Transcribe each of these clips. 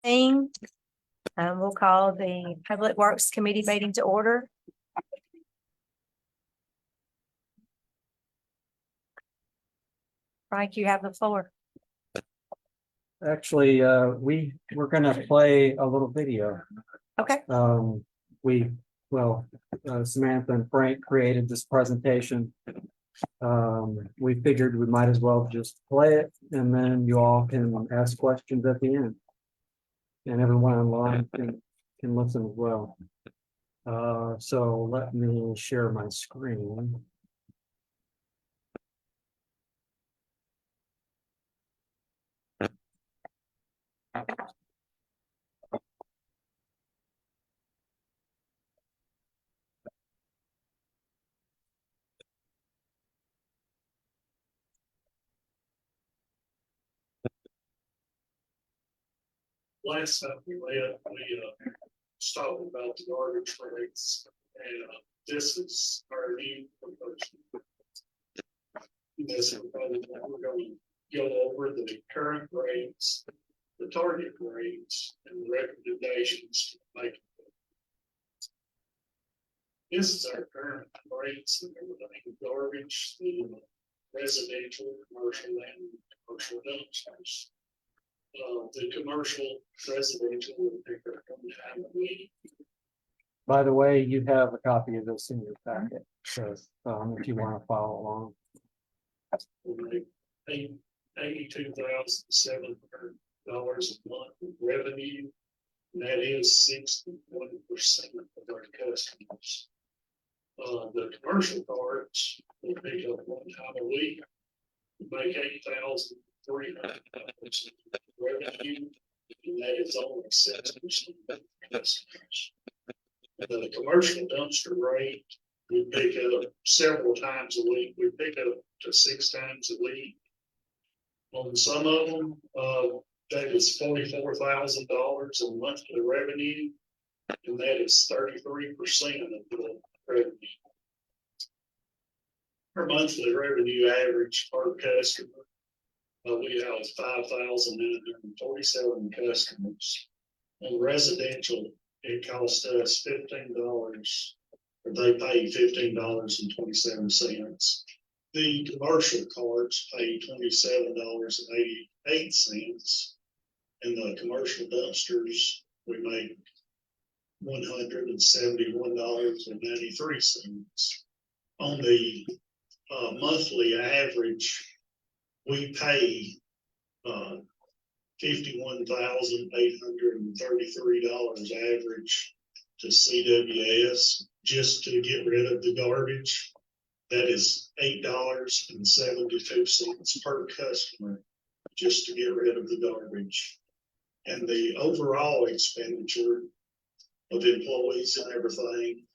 We'll call the Public Works Committee meeting to order. Frank, you have the floor. Actually, we're gonna play a little video. Okay. Samantha and Frank created this presentation. We figured we might as well just play it, and then you all can ask questions at the end. And everyone online can listen as well. So let me share my screen. Last time we talked about the garbage rates, and this is our new proposal. We're going to go over the current rates, the target rates, and the recommendations to make. This is our current rates and everything, garbage, the residential, commercial, and commercial dumpsters. The commercial residential will pick up one time a week. By the way, you have a copy of this in your packet, so if you want to follow along. $82,700 a month in revenue, and that is 61% of our customers. The commercial cards will pick up one time a week, make $8,300 revenue, and that is only 6% of customers. The commercial dumpster rate, we pick up several times a week. We pick up to 6 times a week. On some of them, that is $44,000 a monthly revenue, and that is 33% of the revenue. Our monthly revenue average per customer, we have 5,947 customers. On residential, it costs us $15, or they pay $15.27. The commercial cards pay $27.88, and the commercial dumpsters, we make $171.93. On the monthly average, we pay $51,833 average to CWS just to get rid of the garbage. That is $8.72 per customer just to get rid of the garbage. And the overall expenditure of employees and everything,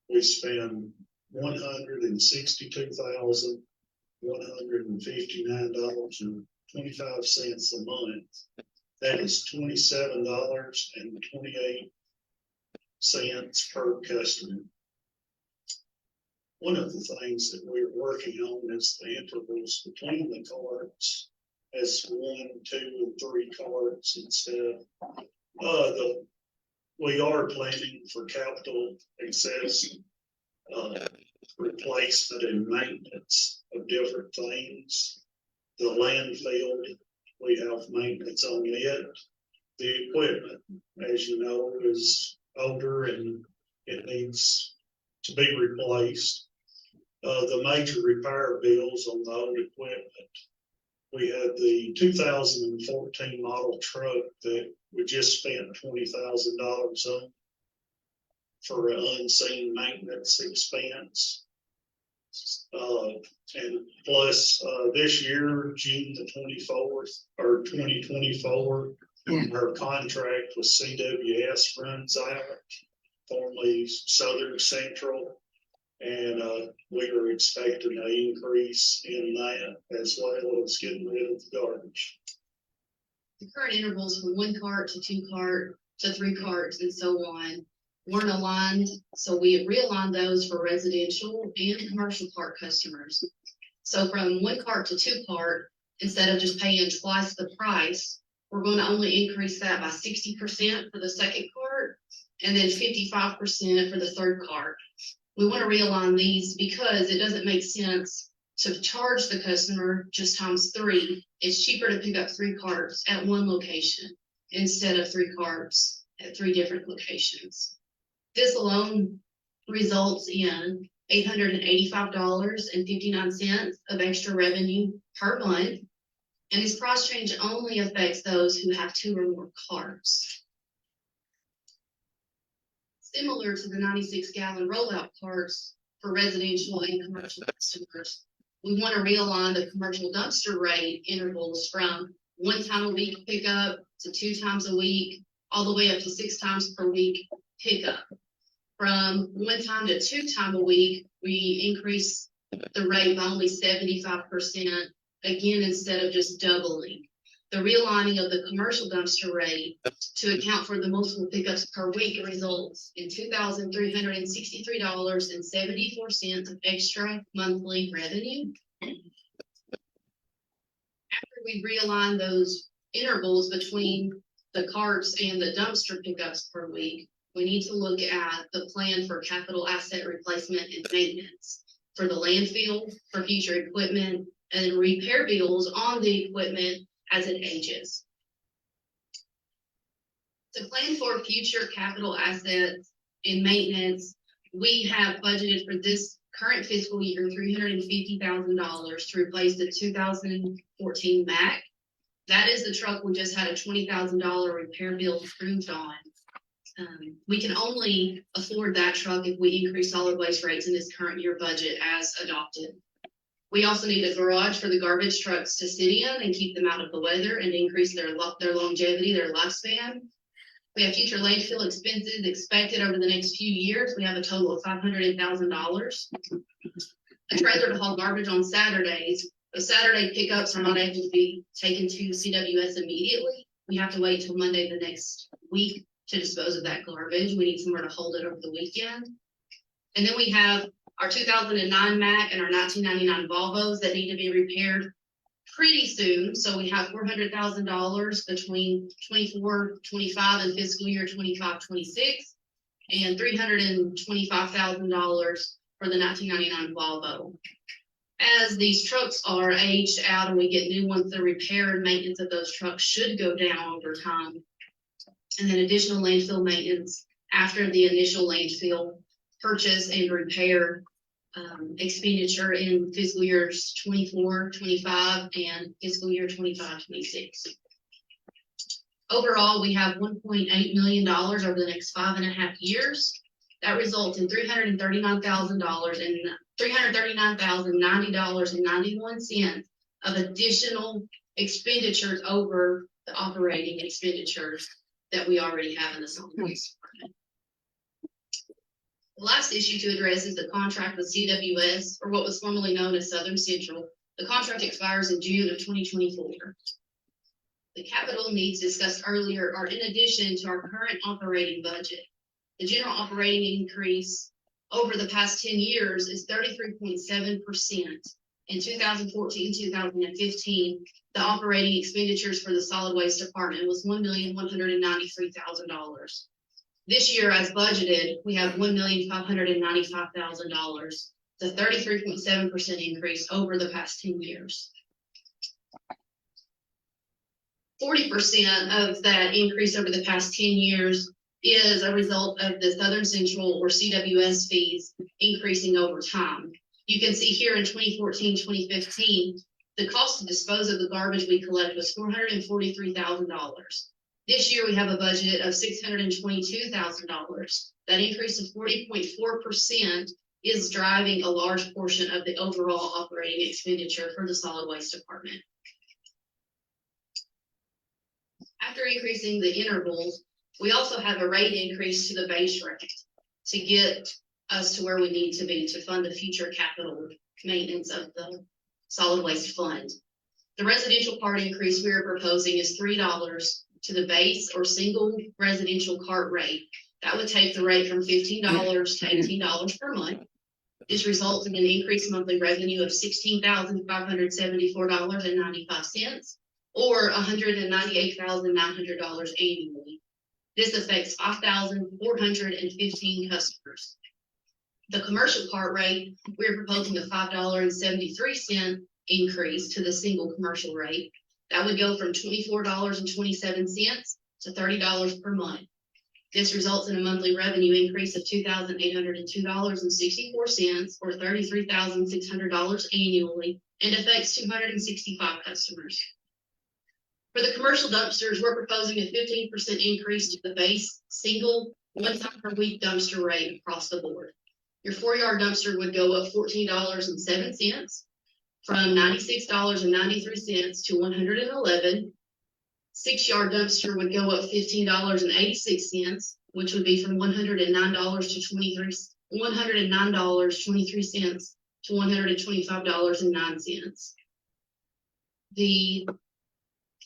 we spend $169.25 a month. That is $27.28 per customer. One of the things that we're working on is the intervals between the cards, as 1, 2, and 3 cards instead. We are planning for capital excess, replacement and maintenance of different things. The landfill, we have maintenance on it. The equipment, as you know, is older and it needs to be replaced. The major repair bills on the old equipment. We had the 2014 model truck that we just spent $20,000 on for an unseen maintenance expense. And plus this year, June the 24th or 2024, our contract with CWS runs out, formerly Southern Central. And we are expecting an increase in that as well as getting rid of the garbage. The current intervals from 1 cart to 2 cart to 3 carts and so on weren't aligned, so we realigned those for residential and commercial cart customers. So from 1 cart to 2 cart, instead of just paying twice the price, we're going to only increase that by 60% for the second cart and then 55% for the third cart. We want to realign these because it doesn't make sense to charge the customer just times 3. It's cheaper to pick up 3 carts at one location instead of 3 carts at 3 different locations. This alone results in $885.59 of extra revenue per month. And this price change only affects those who have 2 or more carts. Similar to the 96-gallon rollout carts for residential and commercial customers, we want to realign the commercial dumpster rate intervals from 1 time a week pickup to 2 times a week, all the way up to 6 times per week pickup. From 1 time to 2 times a week, we increase the rate by only 75%, again, instead of just doubling. The realigning of the commercial dumpster rate to account for the multiple pickups per week results in $2,363.74 of extra monthly revenue. After we realign those intervals between the carts and the dumpster pickups per week, we need to look at the plan for capital asset replacement and maintenance for the landfill, for future equipment, and repair bills on the equipment as it ages. To plan for future capital assets and maintenance, we have budgeted for this current fiscal year $350,000 to replace the 2014 Mack. That is the truck we just had a $20,000 repair bill approved on. We can only afford that truck if we increase solid waste rates in this current year budget as adopted. We also need a garage for the garbage trucks to sit in and keep them out of the weather and increase their longevity, their lifespan. We have future landfill expenses expected over the next few years. We have a total of $500,000. A trailer to haul garbage on Saturdays. The Saturday pickups are not able to be taken to CWS immediately. We have to wait till Monday the next week to dispose of that garbage. We need somewhere to hold it over the weekend. And then we have our 2009 Mack and our 1999 Volvos that need to be repaired pretty soon. So we have $400,000 between 24-25 and fiscal year 25-26, and $325,000 for the 1999 Volvo. As these trucks are aged out and we get new ones, the repair and maintenance of those trucks should go down over time. And then additional landfill maintenance after the initial landfill purchase and repair expenditure in fiscal years 24-25 and fiscal year 25-26. Overall, we have $1.8 million over the next 5.5 years. That results in $339,000 and $339,090.91 of additional expenditures over the operating expenditures that we already have in the solid waste department. The last issue to address is the contract with CWS, or what was formerly known as Southern Central. The contract expires in June of 2024. The capital needs discussed earlier are in addition to our current operating budget. The general operating increase over the past 10 years is 33.7%. In 2014-2015, the operating expenditures for the solid waste department was $1,193,000. This year, as budgeted, we have $1,595,000, the 33.7% increase over the past 10 years. 40% of that increase over the past 10 years is a result of the Southern Central or CWS fees increasing over time. You can see here in 2014-2015, the cost to dispose of the garbage we collect was $443,000. This year we have a budget of $622,000. That increase of 40.4% is driving a large portion of the overall operating expenditure for the solid waste department. After increasing the intervals, we also have a rate increase to the base rate to get us to where we need to be to fund the future capital maintenance of the solid waste fund. The residential part increase we are proposing is $3 to the base or single residential cart rate. That would take the rate from $15 to $18 per month. This results in an increased monthly revenue of $16,574.95. or $198,900 annually. This affects 5,415 customers. The commercial cart rate, we're proposing a $5.73 increase to the single commercial rate. That would go from $24.27 to $30 per month. This results in a monthly revenue increase of $2,802.64, or $33,600 annually, and affects 265 customers. For the commercial dumpsters, we're proposing a 15% increase to the base single one-time per week dumpster rate across the board. Your 4-yard dumpster would go up $14.07 from $96.93 to $111. 6-yard dumpster would go up $15.86, which would be from $109.23 to $125.09. The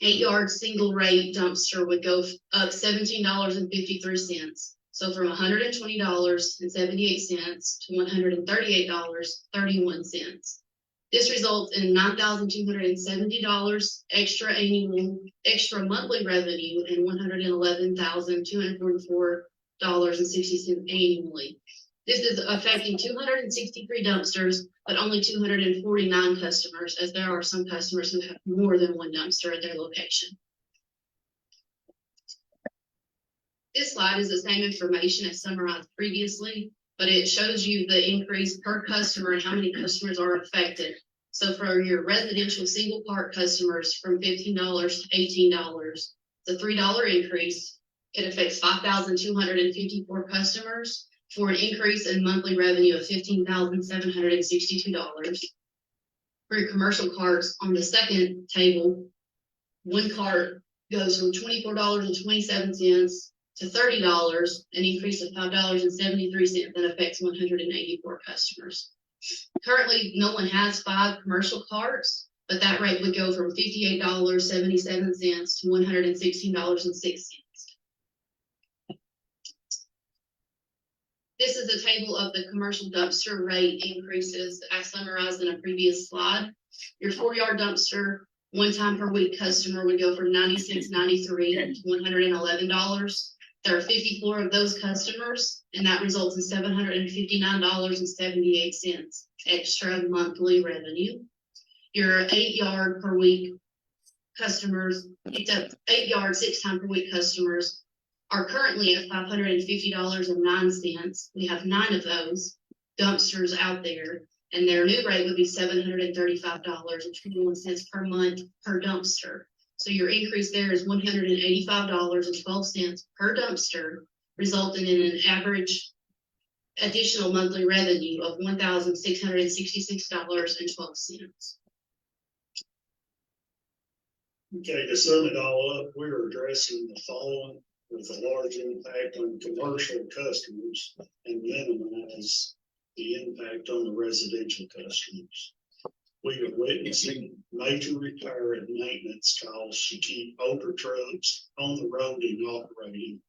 8-yard single rate dumpster would go up $17.53. So from $120.78 to $138.31. This results in $9,270 extra monthly revenue and $111,244.60 annually. This is affecting 263 dumpsters, but only 249 customers, as there are some customers who have more than one dumpster at their location. This slide is the same information as summarized previously, but it shows you the increase per customer and how many customers are affected. So for your residential single cart customers, from $15 to $18, the $3 increase, it affects 5,254 customers for an increase in monthly revenue of $15,762. For your commercial carts on the second table, one cart goes from $24.27 to $30, an increase of $5.73 that affects 184 customers. Currently, no one has 5 commercial carts, but that rate would go from $58.77 to $116.06. This is a table of the commercial dumpster rate increases as summarized in a previous slide. Your 4-yard dumpster, one time per week customer would go from $96.93 to $111. There are 54 of those customers, and that results in $759.78 extra monthly revenue. Your 8-yard per week customers, 8-yard 6 time per week customers are currently at $550.09. We have 9 of those dumpsters out there, and their new rate would be $735.21 per month per dumpster. So your increase there is $185.12 per dumpster, resulting in an average additional monthly revenue of $1,666.12. Okay, to sum it all up, we're addressing the following with a large impact on commercial customers and minimize the impact on the residential customers. We are witnessing major repair and maintenance costs to keep older trucks on the road and operating.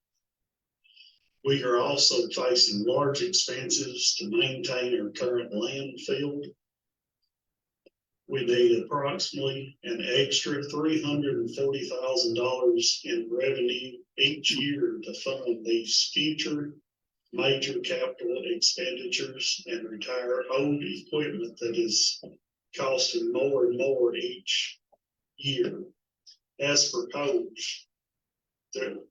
We are also facing large expenses to maintain our current landfill. We need approximately an extra $340,000 in revenue each year to fund these future major capital expenditures and retire old equipment that is costing more and more each year. As proposed, the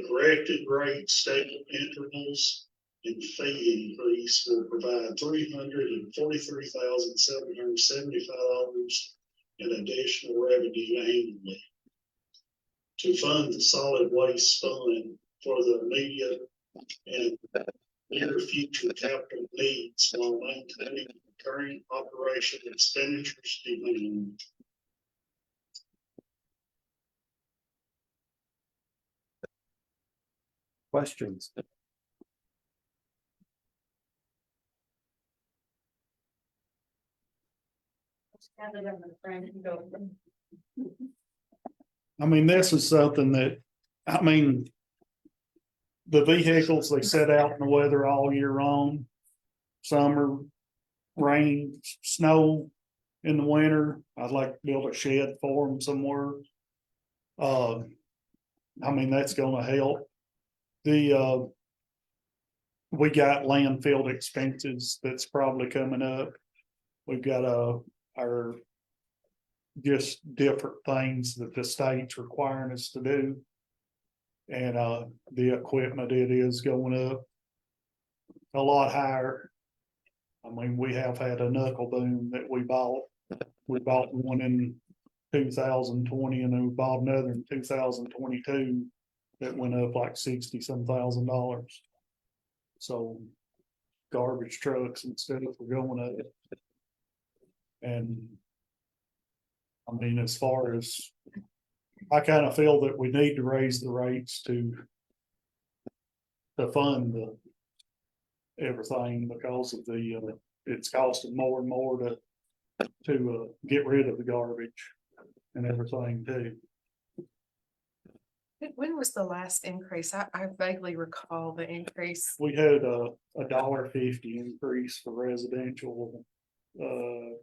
corrected rate statement intervals and fee increase will provide $343,775 in additional revenue annually to fund the solid waste fund for the immediate and near future capital needs while maintaining current operation expenditures demand. Questions? I mean, this is something that, I mean, the vehicles, they sit out in the weather all year long. Summer, rain, snow in the winter. I'd like to build a shed for them somewhere I mean, that's gonna help. The, we got landfill expenses that's probably coming up. We've got, our just different things that the state's requiring us to do. And, the equipment, it is going up a lot higher. I mean, we have had a knuckle boom that we bought. We bought one in 2020 and then we bought another in 2022 that went up like $60-some thousand. So garbage trucks and stuff are going up. And I mean, as far as, I kind of feel that we need to raise the rates to fund the everything because of the, it's costing more and more to get rid of the garbage and everything too. When was the last increase? I vaguely recall the increase. We had a $1.50 increase for residential, 2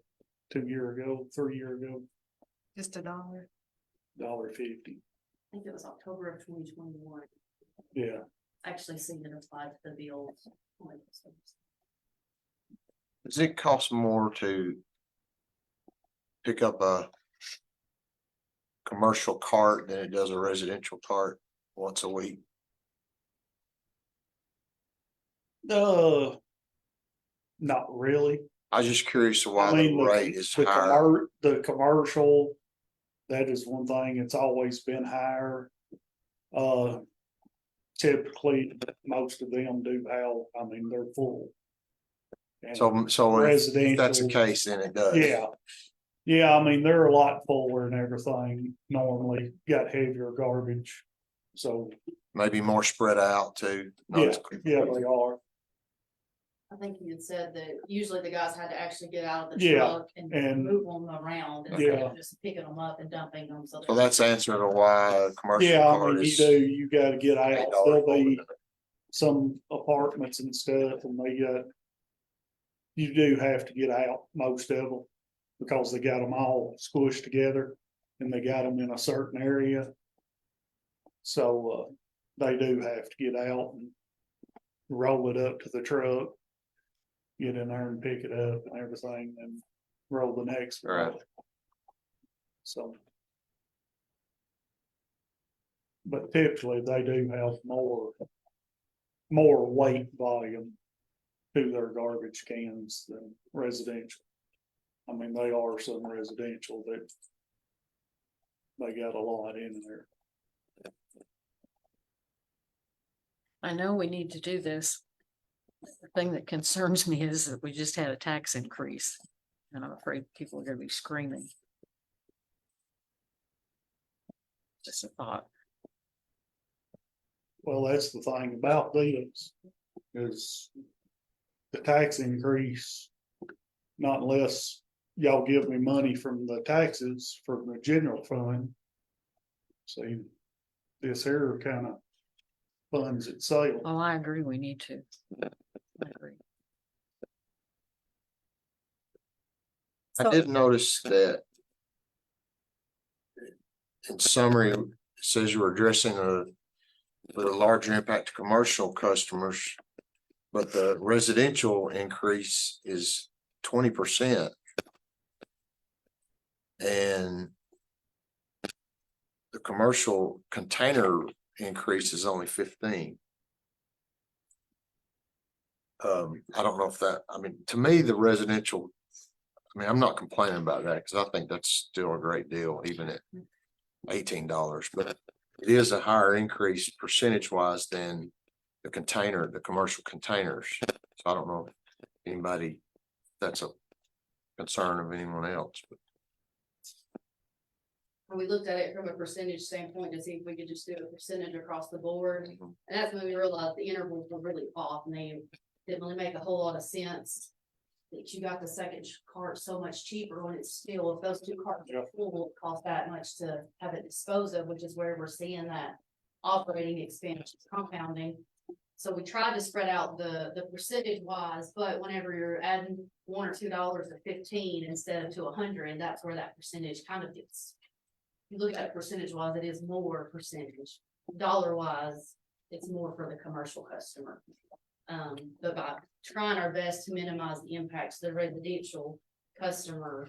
year ago, 3 year ago, Just $1. $1.50. I think it was October of 2021. Yeah, Actually seen it applied to the bills. Does it cost more to pick up a commercial cart than it does a residential cart once a week? not really. I was just curious why I mean, the rate is the higher. the commercial, that is one thing, it's always been higher. Typically, most of them do have, I mean, they're full. And So if that's the residential, case, then it does. yeah. Yeah, I mean, they're a lot fuller and everything, normally got heavier garbage, so, Maybe more spread out too. Not yeah, as- yeah, they are. I think you had said that usually the guys had to actually get out of the Yeah, truck and and- move them around instead Yeah. of just picking them up and dumping them. So that's the answer to why a commercial Yeah, I cart mean, you is do, you gotta get out, $8 there'll more be than some apartments and stuff, and they got. You do have to get out, most of them, because they got them all squished together, and they got them in a certain area. So, they do have to get out and roll it up to the truck. Get in there and pick it up and everything, and roll the next one. Right. So. But typically, they do have more weight volume to their garbage cans than residential. I mean, they are some residential that they got a lot in there. I know we need to do this. The thing that concerns me is that we just had a tax increase. And I'm afraid people are gonna be screaming. Just a thought. Well, that's the thing about these, is the tax increase, not unless y'all give me money from the taxes from the general fund. See, this here kind of funds itself. Oh, I agree, we need to. I agree. I So- did notice that in summary, it says you were addressing with a larger impact to commercial customers, but the residential increase is 20%. And the commercial container increase is only 15. I don't know if that, I mean, to me, the residential, I mean, I'm not complaining about that because I think that's still a great deal, even at $18, but it is a higher increase percentage wise than the commercial containers. So I don't know if anybody, that's a concern of anyone else, but We looked at it from a percentage standpoint to see if we could just do a percentage across the board. And that's when we realized the intervals were really off and they didn't really make a whole lot of sense. That you got the second cart so much cheaper when it's still, if those 2 carts are full, it cost that much to have it disposed of, which is where we're seeing that operating expense compounding. So we tried to spread out the percentage wise, but whenever you're adding $1 or $2 to 15 instead of to 100, that's where that percentage kind of gets you look at percentage wise, it is more percentage. Dollar wise, it's more for the commercial customer. But by trying our best to minimize the impact to the residential customer,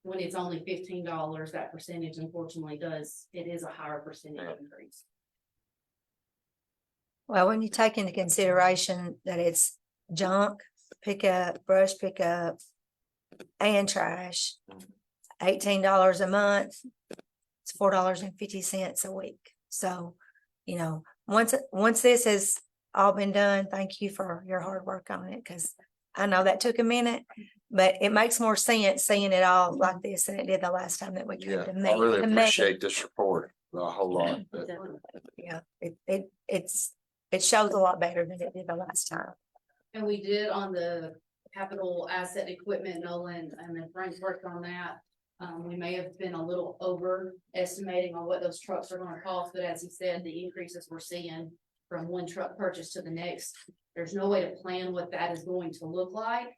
when it's only $15, that percentage unfortunately it is a higher percentage increase. Well, when you take into consideration that it's junk pickup, brush pickup, and trash, $18 a month, it's $4.50 a week. So, you know, once this has all been done, thank you for your hard work on it, because I know that took a minute, but it makes more sense seeing it all like this than it did the last time that we came Yeah, to I meet. really to meet. appreciate this report a whole lot. but Yeah, it shows a lot better than it did the last time. And we did on the capital asset equipment, Nolan, and then Frank worked on that. We may have been a little overestimating on what those trucks are gonna cost, but as he said, the increases we're seeing from one truck purchase to the next, there's no way to plan what that is going to look like.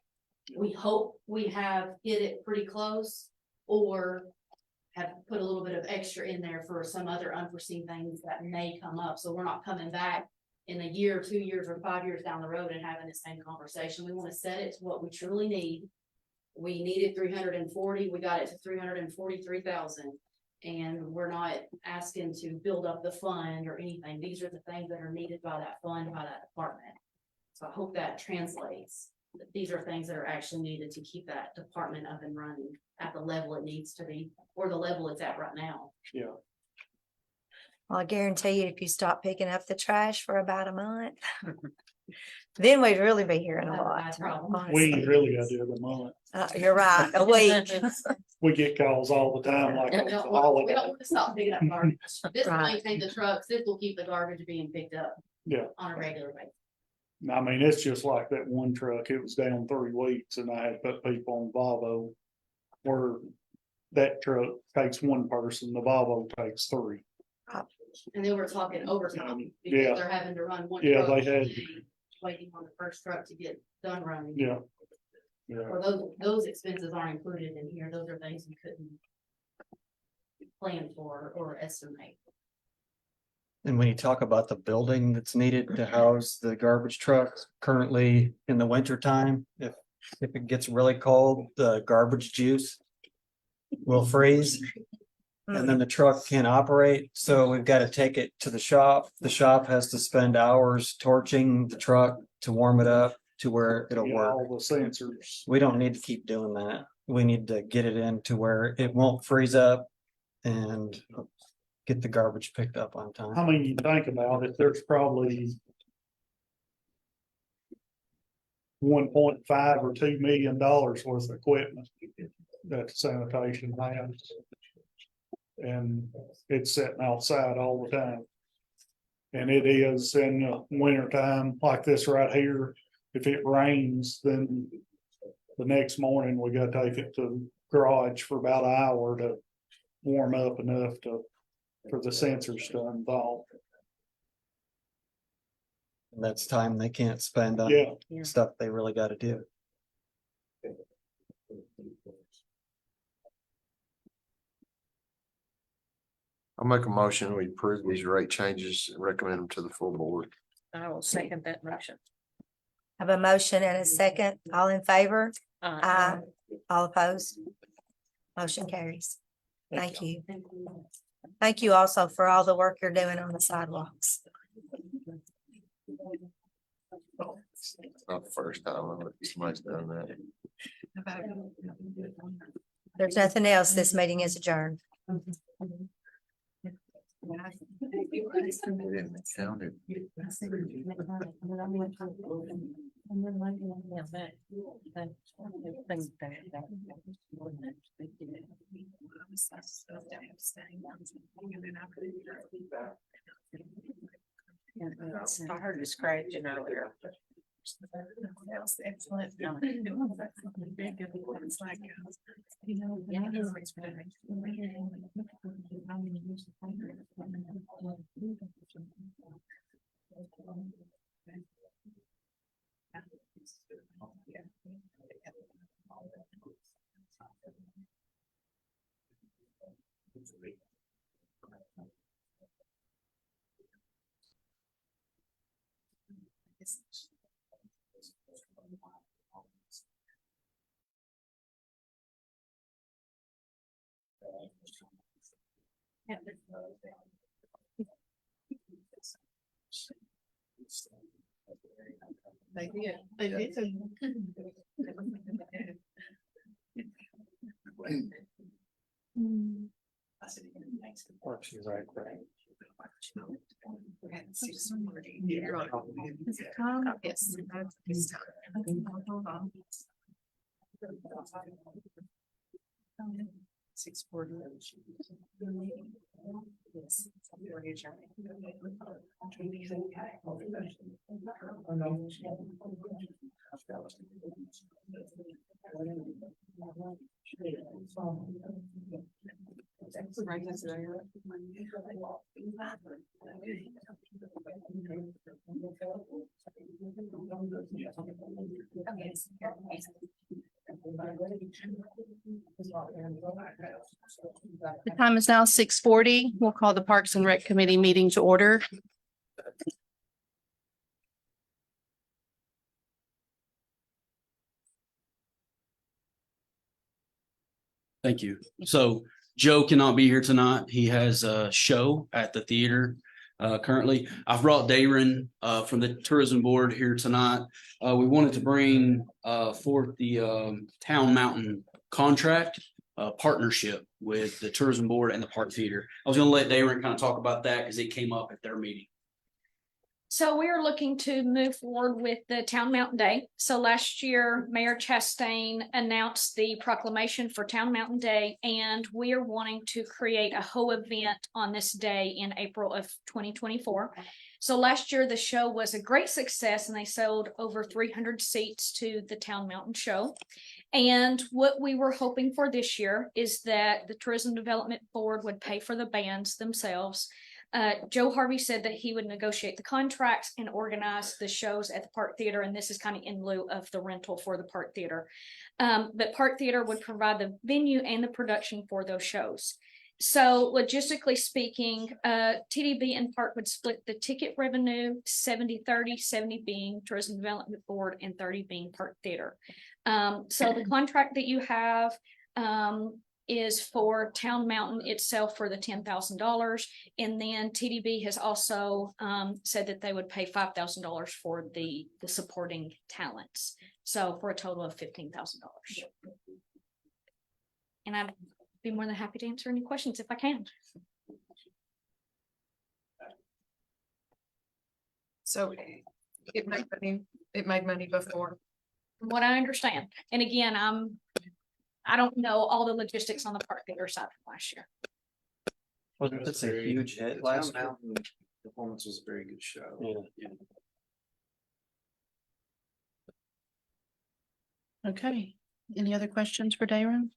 We hope we have hit it pretty close, or have put a little bit of extra in there for some other unforeseen things that may come up, so we're not coming back in a year, 2 years, or 5 years down the road and having the same conversation. We wanna set it to what we truly need. We needed 340, we got it to 343,000. And we're not asking to build up the fund or anything. These are the things that are needed by that fund, by that department. So I hope that translates. That these are things that are actually needed to keep that department up and running at the level it needs to be, or the level it's at right now. Yeah, Well, I guarantee you, if you stop picking up the trash for about a month, then we'd really be hearing a Have a lot. bad problem. we ain't honestly. really gotta do it a month. You're right, a week. We get calls all the time like. We it's a don't holiday. want to stop picking up garbage. This will Right. maintain the trucks, this will keep the garbage being picked up. Yeah. On a regular basis. I mean, it's just like that one truck, it was down 3 weeks and I had put people on Volvo. Where that truck takes one person, the Volvo takes 3. And then we're talking overtime, Yeah. because they're having to run one. Yeah, truck they had- a day, waiting on the first truck to get done running. Yeah. Yeah, Or those expenses aren't included in here, those are things we couldn't plan for or estimate. And when you talk about the building that's needed to house the garbage trucks, currently in the winter time, if it gets really cold, the garbage juice will freeze. And then the truck can't operate, so we've got to take it to the shop. The shop has to spend hours torching the truck to warm it up to where it'll yeah, work. all the sensors. We don't need to keep doing that. We need to get it in to where it won't freeze up and get the garbage picked up on time. I mean, you think about it, there's probably 1.5 or $2 million worth of equipment that sanitation has. And it's sitting outside all the time. And it is in the winter time like this right here. If it rains, then the next morning we gotta take it to garage for about an hour to warm up enough for the sensors to unthaw. And that's time they can't spend on Yeah, stuff they really got to do. I'll make a motion, we approve these rate changes and recommend them to the full board. I will second that motion. Have a motion and a second, all in favor? Aye. All opposed? Motion carries. Thank you. Thank you also for all the work you're doing on the sidewalks. It's not the first time somebody's done that. There's nothing else. This meeting is adjourned. They didn't count it. I heard you scratching earlier. That was excellent. They did. They did. Parks and Rec, right? Is it Tom? Yes. Hold on. 6:40. Yes. The time is now 6:40. We'll call the Parks and Rec Committee meeting to order. Thank you. So Joe cannot be here tonight. He has a show at the theater currently. I've brought Darren from the tourism board here tonight. We wanted to bring forth the Town Mountain contract partnership with the tourism board and the park theater. I was gonna let Darren kind of talk about that because it came up at their meeting. So we are looking to move forward with the Town Mountain Day. So last year, Mayor Chastain announced the proclamation for Town Mountain Day, and we are wanting to create a whole event on this day in April of 2024. So last year, the show was a great success, and they sold over 300 seats to the Town Mountain Show. And what we were hoping for this year is that the Tourism Development Board would pay for the bands themselves. Joe Harvey said that he would negotiate the contracts and organize the shows at the Park Theater, and this is kind of in lieu of the rental for the Park Theater. But Park Theater would provide the venue and the production for those shows. So logistically speaking, TDB and Park would split the ticket revenue 70-30, 70 being Tourism Development Board and 30 being Park Theater. So the contract that you have is for Town Mountain itself for the $10,000. And then TDB has also said that they would pay $5,000 for the supporting talents. So for a total of $15,000. And I'd be more than happy to answer any questions if I can. So it made money before. From what I understand. And again, I don't know all the logistics on the Park Theater side from last year. Well, that's a huge hit last year. Performance was a very good show. Yeah. Okay, any other questions for Darren?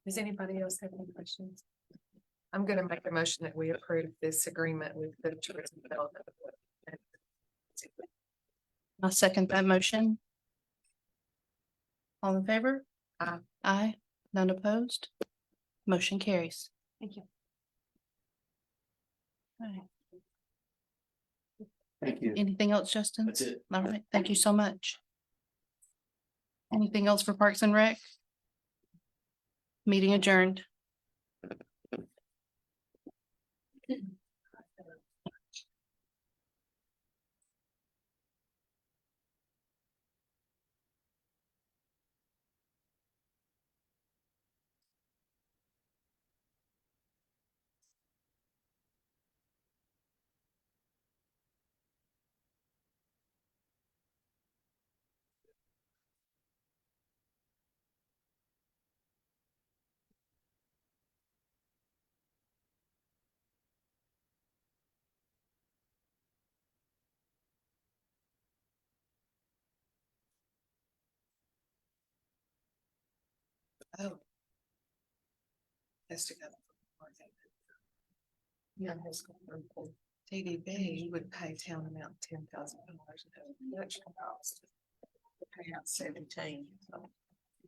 Does anybody else have any questions? I'm gonna make a motion that we approve this agreement with the tourism development. I'll second that motion. All in favor? Aye. Aye, none opposed. Motion carries. Thank you. All right. Thank you. Anything else, Justin? That's it. All right, thank you so much. Anything else for Parks and Rec? Meeting adjourned. Oh. That's together. Yeah, TDB would pay Town Mountain $10,000 of production cost. Pay out 17. So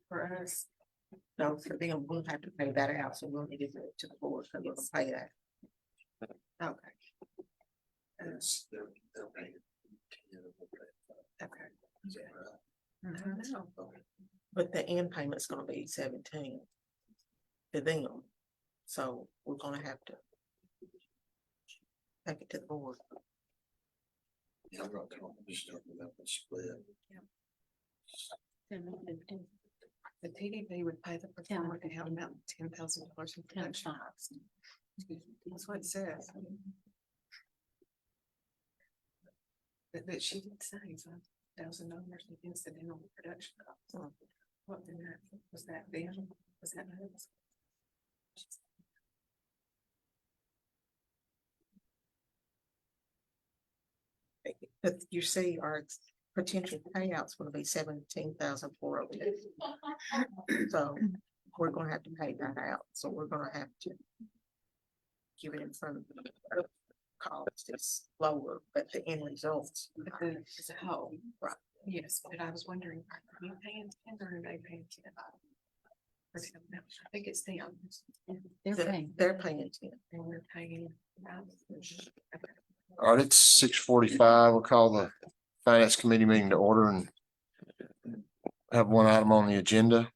for us. So for them, we'll have to pay that out, so we'll need to go to the board, so we'll pay that. Okay. They're paying. Okay. I don't know. But the end payment's gonna be 17 to them. So we're gonna have to take it to the board. Yeah, I'm not just talking about the split. The TDP would pay the performer to have about $10,000 in production costs. That's what it says. But she did say $1,000 in incidental production costs. What in that, was that then? Was that? us? But you see, our potential payouts will be 17,402. So we're gonna have to pay that out, so we're gonna have to give it in front of the cost is lower, but the end results. As a whole, right, yes, but I was wondering, are you paying 10 or are they paying 10? I think it's them. They're paying 10 and we're paying. All right, it's 6:45. We'll call the finance committee meeting to order and have one item on the agenda.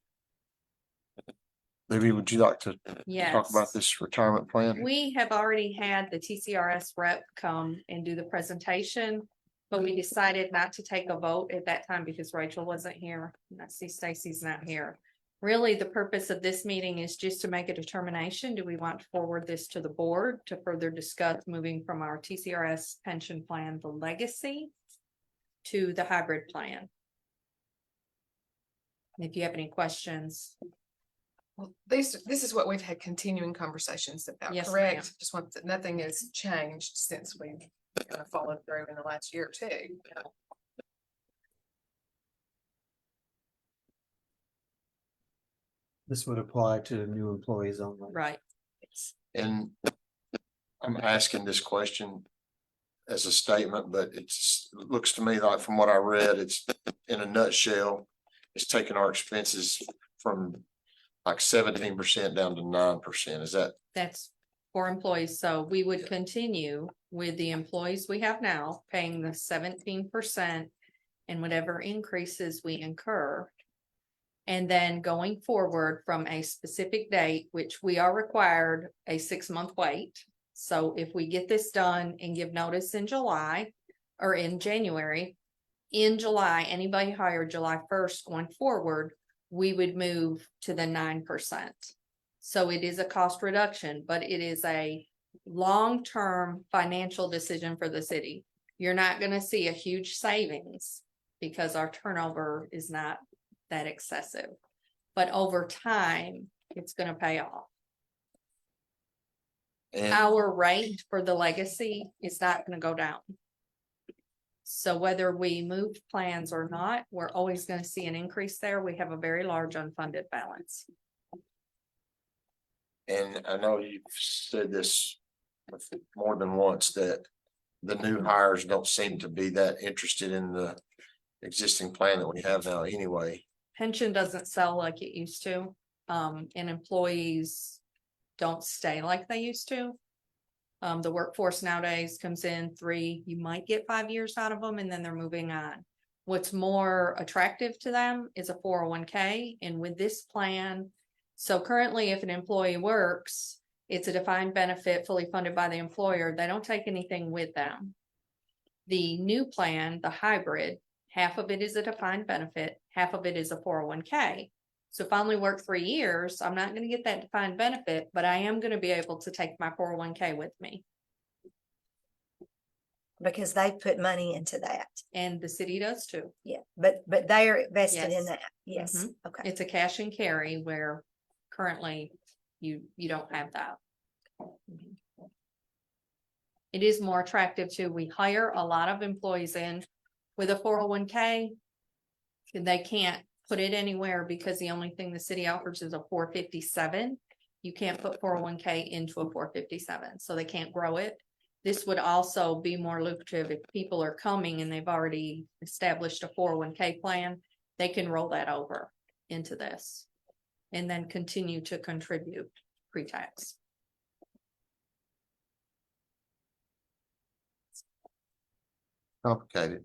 Libby, would you like to talk about Yes, this retirement plan? we have already had the TCRS rep come and do the presentation. But we decided not to take a vote at that time because Rachel wasn't here. And I see Stacy's not here. Really, the purpose of this meeting is just to make a determination. Do we want to forward this to the board to further discuss moving from our TCRS pension plan, the legacy, to the hybrid plan? If you have any questions. Well, this is what we've had continuing conversations about, Yes, correct? ma'am. Just want, nothing has changed since we've kind of followed through in the last year or two. This would apply to new employees only. Right. And I'm asking this question as a statement, but it looks to me like from what I read, it's in a nutshell, it's taking our expenses from like 17% down to 9%. Is that? That's for employees, so we would continue with the employees we have now, paying the 17%. And whatever increases we incur. And then going forward from a specific date, which we are required a 6-month wait. So if we get this done and give notice in July or in January. In July, anybody hired July 1st going forward, we would move to the 9%. So it is a cost reduction, but it is a long-term financial decision for the city. You're not gonna see a huge savings because our turnover is not that excessive. But over time, it's gonna pay off. And Our rate for the legacy is not gonna go down. So whether we move plans or not, we're always gonna see an increase there. We have a very large unfunded balance. And I know you've said this more than once, that the new hires don't seem to be that interested in the existing plan that we have now anyway. Pension doesn't sell like it used to, and employees don't stay like they used to. The workforce nowadays comes in 3, you might get 5 years out of them and then they're moving on. What's more attractive to them is a 401k, and with this plan, so currently if an employee works, it's a defined benefit fully funded by the employer. They don't take anything with them. The new plan, the hybrid, half of it is a defined benefit, half of it is a 401k. So if I only work 3 years, I'm not gonna get that defined benefit, but I am gonna be able to take my 401k with me. Because they put money into that. And the city does too. Yeah, but they are invested in Yes. that. Yes, Mhm. okay. It's a cash and carry where currently you don't have that. It is more attractive too. We hire a lot of employees in with a 401k. And they can't put it anywhere because the only thing the city offers is a 457. You can't put 401k into a 457, so they can't grow it. This would also be more lucrative if people are coming and they've already established a 401k plan. They can roll that over into this and then continue to contribute pre-tax. Complicated.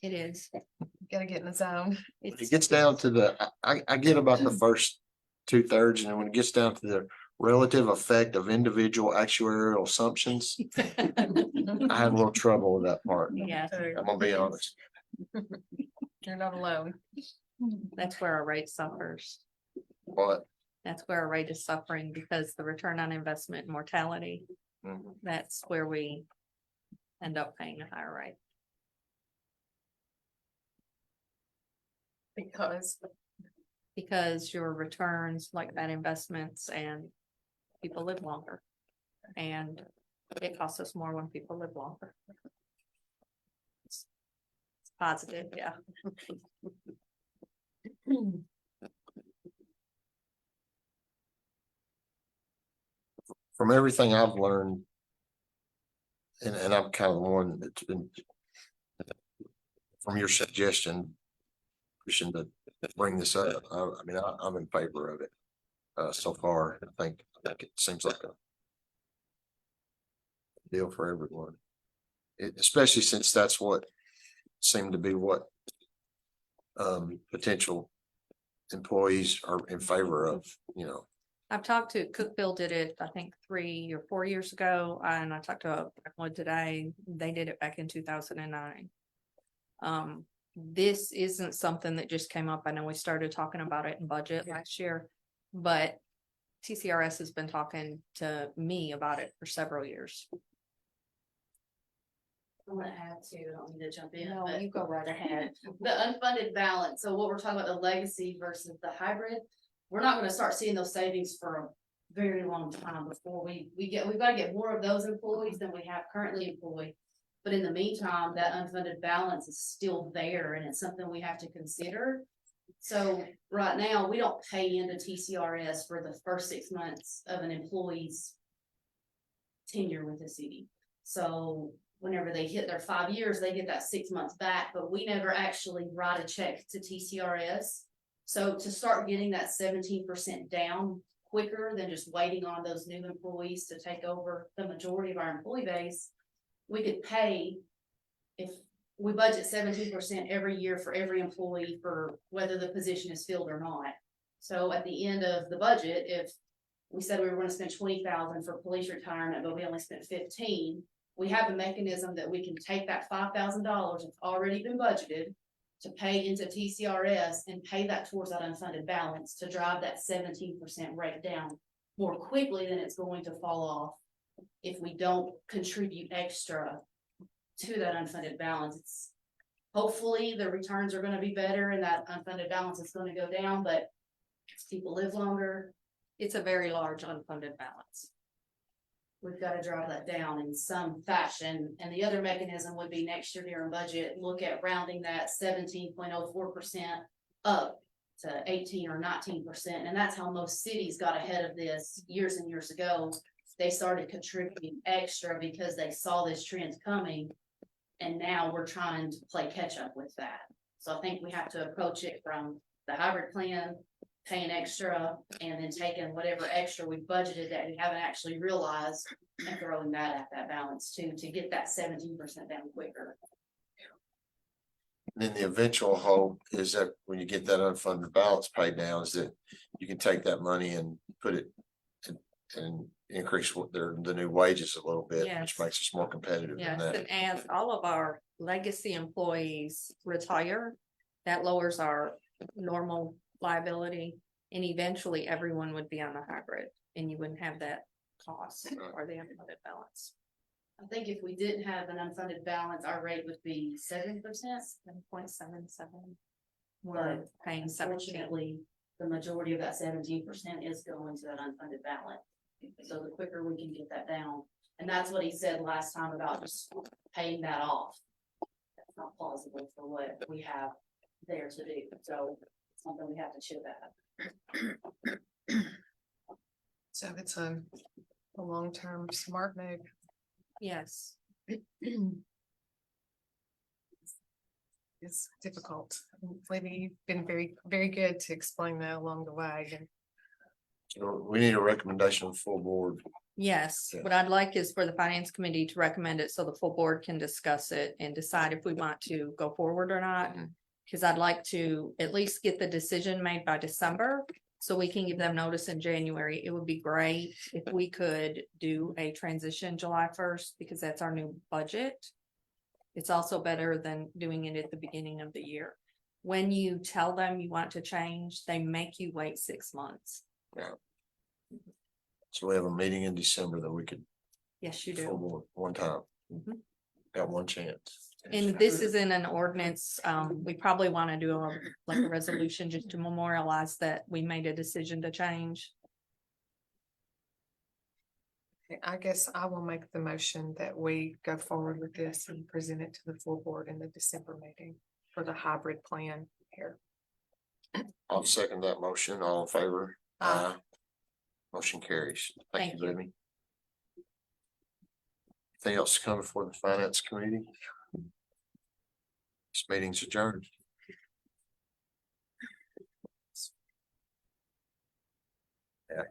It is. Gotta get in the zone. When it gets down to I get about the first 2/3, and then when it gets down to the relative effect of individual actuarial assumptions. I had a little trouble with that part. Yeah, I'm gonna be honest. You're not alone. that's where our rate suffers. But That's where our rate is suffering because the return on investment and mortality, Mhm. that's where we end up paying a higher rate. Because your returns like that investments and people live longer. And it costs us more when people live longer. It's positive, yeah. from everything I've learned, and I'm kind of the one that's been from your suggestion, Christian, to bring this up, I mean, I'm in favor of it. So far, I think it seems like a deal for everyone. Especially since that's what seemed to be what potential employees are in favor of, you know. I've talked to, Cookville did it, I think 3 or 4 years ago, and I talked to one today, they did it back in 2009. This isn't something that just came up, I know we started talking about it in budget last year, but TCRS has been talking to me about it for several years. I'm gonna add to, I don't need to jump in, No, but you go right ahead. the unfunded balance, so what we're talking about, the legacy versus the hybrid, we're not gonna start seeing those savings for a very long time before we've gotta get more of those employees than we have currently employed. But in the meantime, that unfunded balance is still there and it's something we have to consider. So right now, we don't pay into TCRS for the first 6 months of an employee's tenure with the city. So whenever they hit their 5 years, they get that 6 months back, but we never actually write a check to TCRS. So to start getting that 17% down quicker than just waiting on those new employees to take over the majority of our employee base, we could pay, if we budget 17% every year for every employee for whether the position is filled or not. So at the end of the budget, if we said we were gonna spend 20,000 for police retirement, but we only spent 15, we have a mechanism that we can take that $5,000 that's already been budgeted to pay into TCRS and pay that towards that unfunded balance to drive that 17% rate down more quickly than it's going to fall off if we don't contribute extra to that unfunded balance. It's hopefully the returns are gonna be better and that unfunded balance is gonna go down, but as people live longer, It's a very large unfunded balance. we've gotta drive that down in some fashion. And the other mechanism would be next year during budget, look at rounding that 17.04% up to 18 or 19%. And that's how most cities got ahead of this years and years ago. They started contributing extra because they saw this trend coming. And now we're trying to play catch up with that. So I think we have to approach it from the hybrid plan, paying extra, and then taking whatever extra we budgeted that we haven't actually realized and throwing that at that balance too, to get that 17% down quicker. Then the eventual hope is that when you get that unfunded balance paid down, is that you can take that money and put it and increase what the new wages a little bit, Yes. which makes us more competitive than Yes, that. and as all of our legacy employees retire, that lowers our normal liability. And eventually everyone would be on the hybrid and you wouldn't have that cost or the unfunded balance. I think if we didn't have an unfunded balance, our rate would be 7%. 7.77. But We're paying 17. unfortunately, the majority of that 17% is going to that unfunded balance. So the quicker we can get that down, and that's what he said last time about just paying that off. That's not plausible for what we have there to do, so it's something we have to chip at. So it's a long-term smart move. Yes. It's difficult. Maybe you've been very, very good to explain that along the way. And So we need a recommendation of full board. Yes, Yeah. what I'd like is for the finance committee to recommend it so the full board can discuss it and decide if we want to go forward or not. Mhm. Cause I'd like to at least get the decision made by December, So we can give them notice in January. It would be great if we could do a transition July 1st, because that's our new budget. It's also better than doing it at the beginning of the year. When you tell them you want to change, they make you wait 6 months. So we have a meeting in December that we could, Yes, you for do. one time. Mhm. Got one chance. And this is in an ordinance. We probably want to do like a resolution just to memorialize that we made a decision to change. I guess I will make the motion that we go forward with this and present it to the full board in the December meeting for the hybrid plan here. I'll second that motion. All in favor? Aye. Motion carries. Thank Thank you. you, Libby. Anything else to come before the finance committee? This meeting's adjourned. Yeah.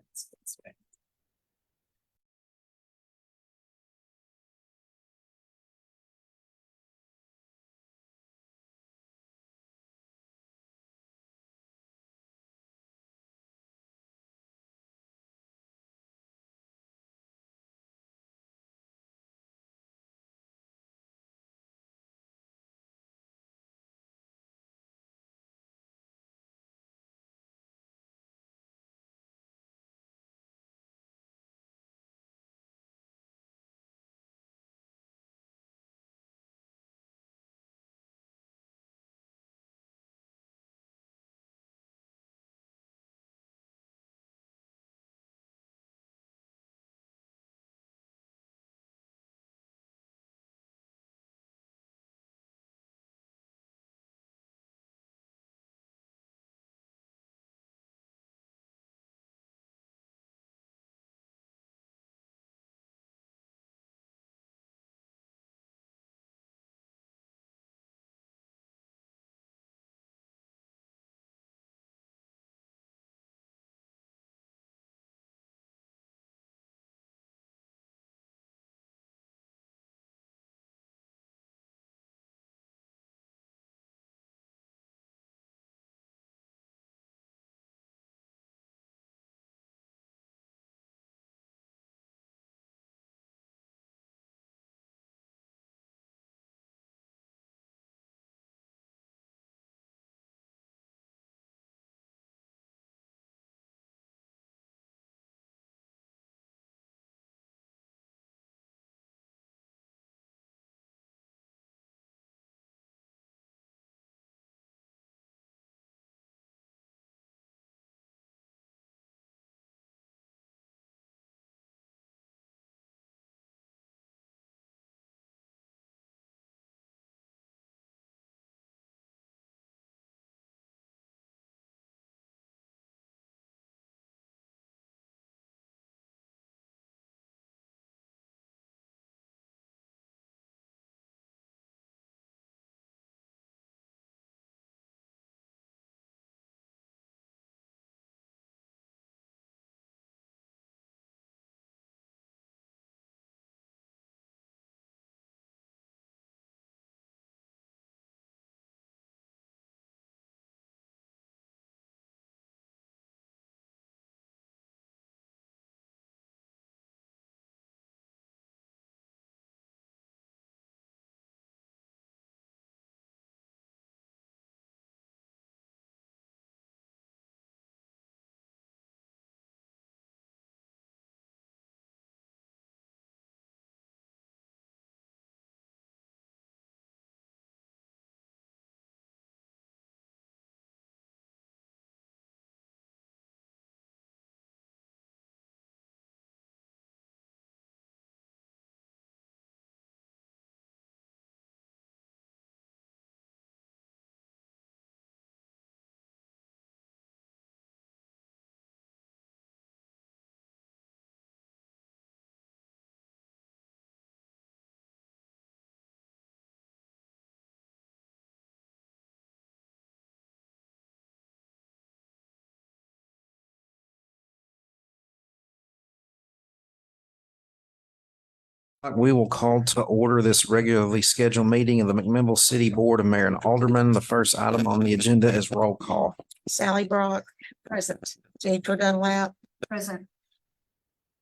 We will call to order this regularly scheduled meeting of the McMinnville City Board of Mayor and Aldermen. The first item on the agenda is roll call. Sally Brock. Present. Deidre Dunlap, Present.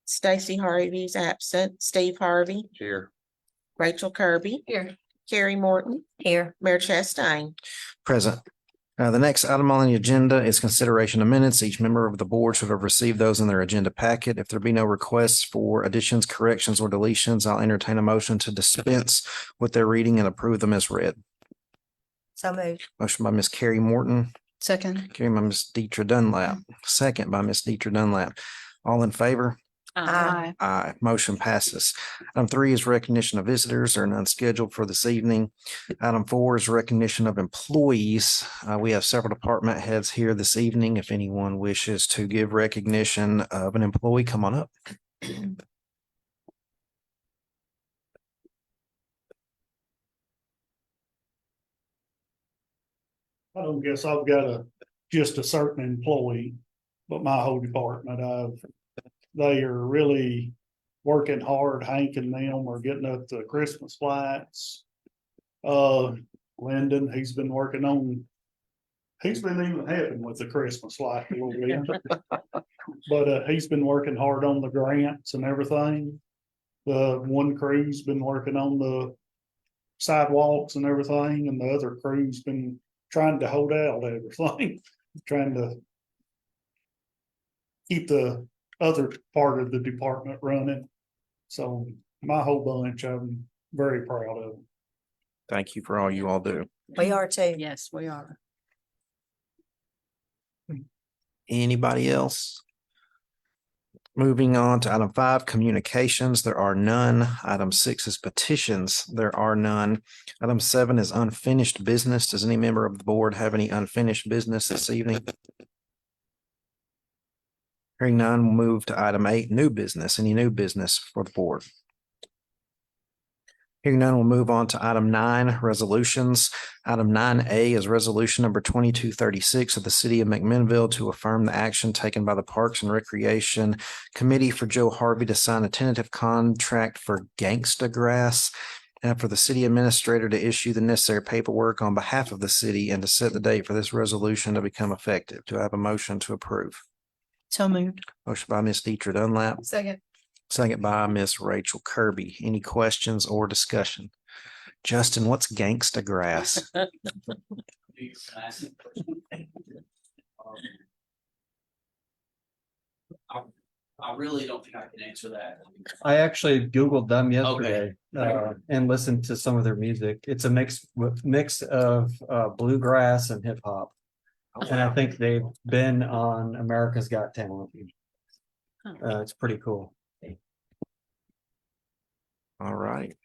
Stacy Harvey's absent, Steve Harvey, Here. Rachel Kirby, Here. Carrie Morton, Here. Mayor Chastain. Present. The next item on the agenda is consideration of minutes. Each member of the board should have received those in their agenda packet. If there be no requests for additions, corrections, or deletions, I'll entertain a motion to dispense with their reading and approve them as read. So moved. Motion by Ms. Carrie Morton, Second. carried by Ms. Deidre Dunlap, second by Ms. Deidre Dunlap. All in favor? Aye. Aye, motion passes. Item 3 is recognition of visitors. There are none scheduled for this evening. Item 4 is recognition of employees. We have several department heads here this evening. If anyone wishes to give recognition of an employee, come on up. I don't guess I've got just a certain employee, but my whole department, they are really working hard. Hank and them are getting up the Christmas lights. Lyndon, he's been even helping with the Christmas light a little bit. But he's been working hard on the grants and everything. The one crew's been working on the sidewalks and everything, and the other crew's been trying to hold out everything, trying to keep the other part of the department running. So my whole bunch, I'm very proud of. Thank you for all you all do. We are too. Yes, we are. Anybody else? Moving on to item 5, communications. There are none. Item 6 is petitions. There are none. Item 7 is unfinished business. Does any member of the board have any unfinished business this evening? Hearing none, we'll move to item 8, new business. Any new business for the board? Hearing none, we'll move on to item 9, resolutions. Item 9A is resolution number 2236 of the city of McMinnville to affirm the action taken by the Parks and Recreation Committee for Joe Harvey to sign a tentative contract for Gangsta Grass and for the city administrator to issue the necessary paperwork on behalf of the city and to set the date for this resolution to become effective. Do I have a motion to approve? So moved. Motion by Ms. Deidre Dunlap, Second. second by Ms. Rachel Kirby. Any questions or discussion? Justin, what's Gangsta Grass? I really don't think I can answer that. I actually Googled them yesterday, and listened to some of their music. It's a mix of bluegrass and hip hop. And I think they've been on America's Got Talent. It's pretty cool. All right.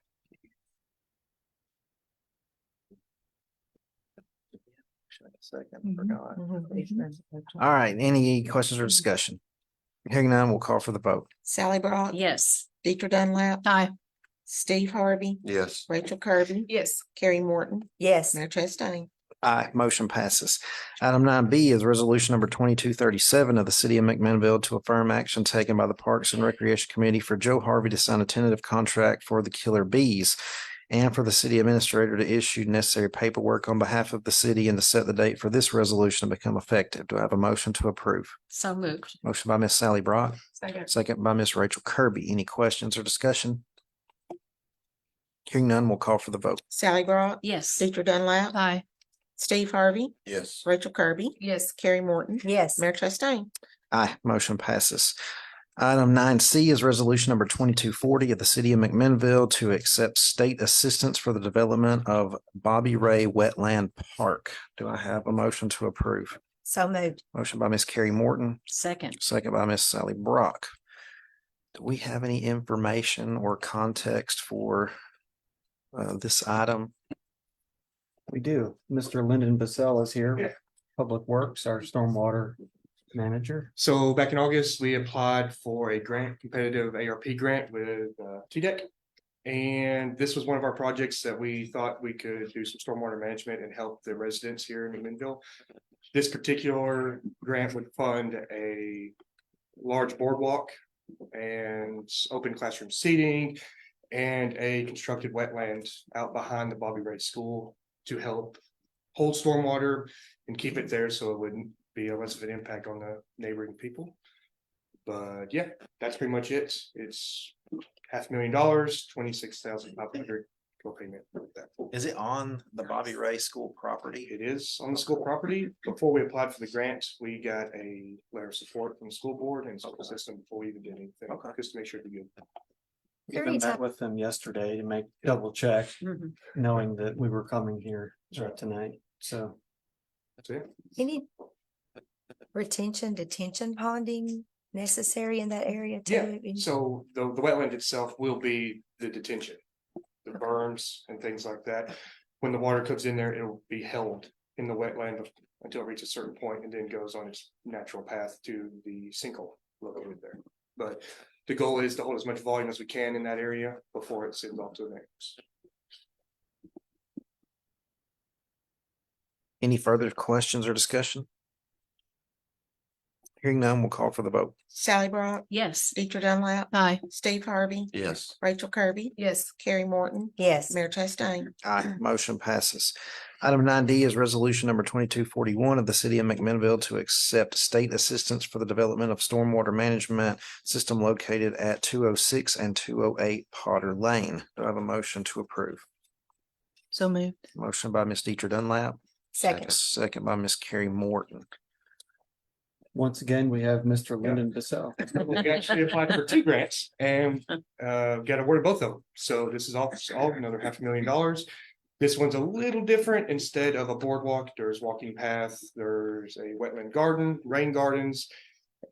Second, forgot. All right, any questions or discussion? Hearing none, we'll call for the vote. Sally Brock, Yes. Deidre Dunlap, Aye. Steve Harvey, Yes. Rachel Kirby, Yes. Carrie Morton, Yes. Mayor Chastain. Aye, motion passes. Item 9B is resolution number 2237 of the city of McMinnville to affirm action taken by the Parks and Recreation Committee for Joe Harvey to sign a tentative contract for the Killer Bees and for the city administrator to issue necessary paperwork on behalf of the city and to set the date for this resolution to become effective. Do I have a motion to approve? So moved. Motion by Ms. Sally Brock, Second. second by Ms. Rachel Kirby. Any questions or discussion? Hearing none, we'll call for the vote. Sally Brock, Yes. Deidre Dunlap, Aye. Steve Harvey, Yes. Rachel Kirby, Yes. Carrie Morton, Yes. Mayor Chastain. Aye, motion passes. Item 9C is resolution number 2240 of the city of McMinnville to accept state assistance for the development of Bobby Ray Wetland Park. Do I have a motion to approve? So moved. Motion by Ms. Carrie Morton, Second. second by Ms. Sally Brock. Do we have any information or context for this item? We do. Mr. Lyndon Bissell is here. Public Works, our stormwater manager. So back in August, we applied for a grant, competitive ARP grant with TDEC. And this was one of our projects that we thought we could do some stormwater management and help the residents here in McMinnville. This particular grant would fund a large boardwalk and open classroom seating and a constructed wetland out behind the Bobby Ray School to help hold stormwater and keep it there so it wouldn't be a less of an impact on the neighboring people. But yeah, that's pretty much it. It's $500,000, 26,500 co-payment. with that. Is it on the Bobby Ray School property? It is on the school property. Before we applied for the grant, we got a letter of support from the school board and school system before we even did anything, Okay. just to make sure they're good. there Even any met type- with them yesterday to make double check, Mhm. knowing that we were coming here tonight, so. That's it. Any retention, detention ponding necessary in that area too? Yeah, so the wetland itself will be the detention. The berms and things like that. When the water comes in there, it'll be held in the wetland until it reaches a certain point and then goes on its natural path to the sinkhole located there. But the goal is to hold as much volume as we can in that area before it sends off to the next. Any further questions or discussion? Hearing none, we'll call for the vote. Sally Brock, Yes. Deidre Dunlap, Aye. Steve Harvey, Yes. Rachel Kirby, Yes, Carrie Morton, Yes, Mayor Chastain. Aye, motion passes. Item 9D is resolution number 2241 of the city of McMinnville to accept state assistance for the development of stormwater management system located at 206 and 208 Potter Lane. Do I have a motion to approve? So moved. Motion by Ms. Deidre Dunlap, second. second by Ms. Carrie Morton. Once again, we have Mr. Lyndon Bissell. We actually applied for 2 grants and got awarded both of them. So this is all another $500,000. This one's a little different. Instead of a boardwalk, there's walking path, there's a wetland garden, rain gardens,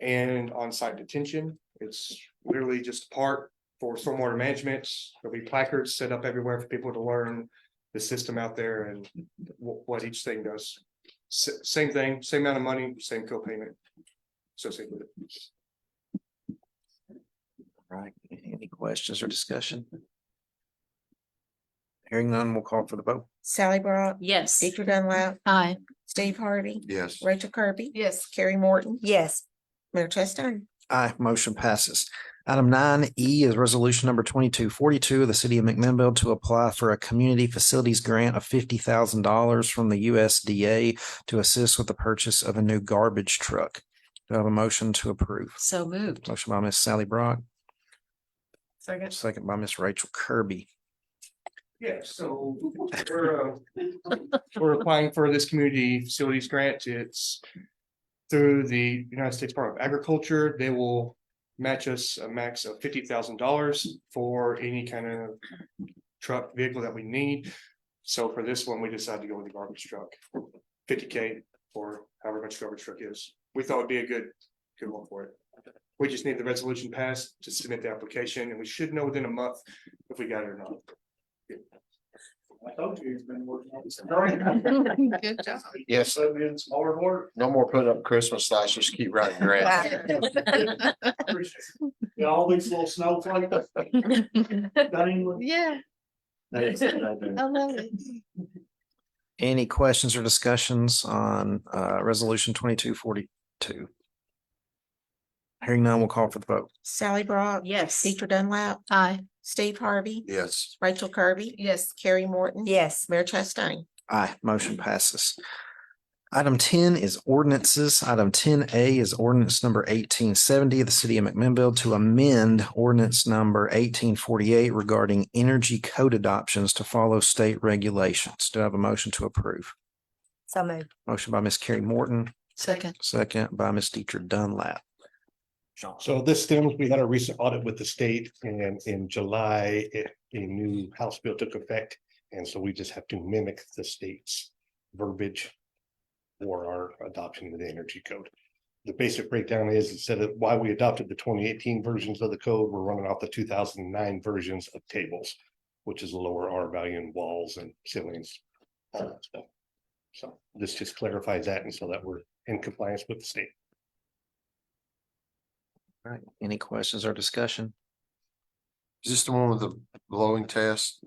and on-site detention. It's literally just a park for stormwater management. There'll be placards set up everywhere for people to learn the system out there and what each thing does. Same thing, same amount of money, same co-payment associated with it. Right, any questions or discussion? Hearing none, we'll call for the vote. Sally Brock, Yes. Deidre Dunlap, Aye. Steve Harvey, Yes. Rachel Kirby, yes, Carrie Morton, Yes, Mayor Chastain. Aye, motion passes. Item 9E is resolution number 2242 of the city of McMinnville to apply for a community facilities grant of $50,000 from the USDA to assist with the purchase of a new garbage truck. Do I have a motion to approve? So moved. Motion by Ms. Sally Brock, second, second by Ms. Rachel Kirby. Yeah, so we're applying for this community facilities grant. It's through the United States Department of Agriculture. They will match us a max of $50,000 for any kind of truck vehicle that we need. So for this one, we decided to go with the garbage truck, $50K for however much garbage truck is. We thought it'd be a good one for it. We just need the resolution passed to submit the application, and we should know within a month if we got it or not. I told you he's been working on this. Good job. Yes. Smaller work. No more putting up Christmas lights, just keep writing grants. Yeah, all these little snowflakes. Dang. Yeah, That's a good idea. I love it. Any questions or discussions on resolution 2242? Hearing none, we'll call for the vote. Sally Brock, Yes. Deidre Dunlap, Aye. Steve Harvey, Yes. Rachel Kirby, yes, Carrie Morton, yes, Mayor Chastain. Aye, motion passes. Item 10 is ordinances. Item 10A is ordinance number 1870 of the city of McMinnville to amend ordinance number 1848 regarding energy code adoptions to follow state regulations. Do I have a motion to approve? so moved. Motion by Ms. Carrie Morton, Second. second by Ms. Deidre Dunlap. So this stems, we had a recent audit with the state and in July, a new House bill took effect. And so we just have to mimic the state's verbiage for our adoption of the energy code. The basic breakdown is instead of why we adopted the 2018 versions of the code, we're running off the 2009 versions of tables, which is a lower R value in walls and ceilings, all that stuff. So this just clarifies that and so that we're in compliance with the state. All right, any questions or discussion? Is this the one with the blowing test,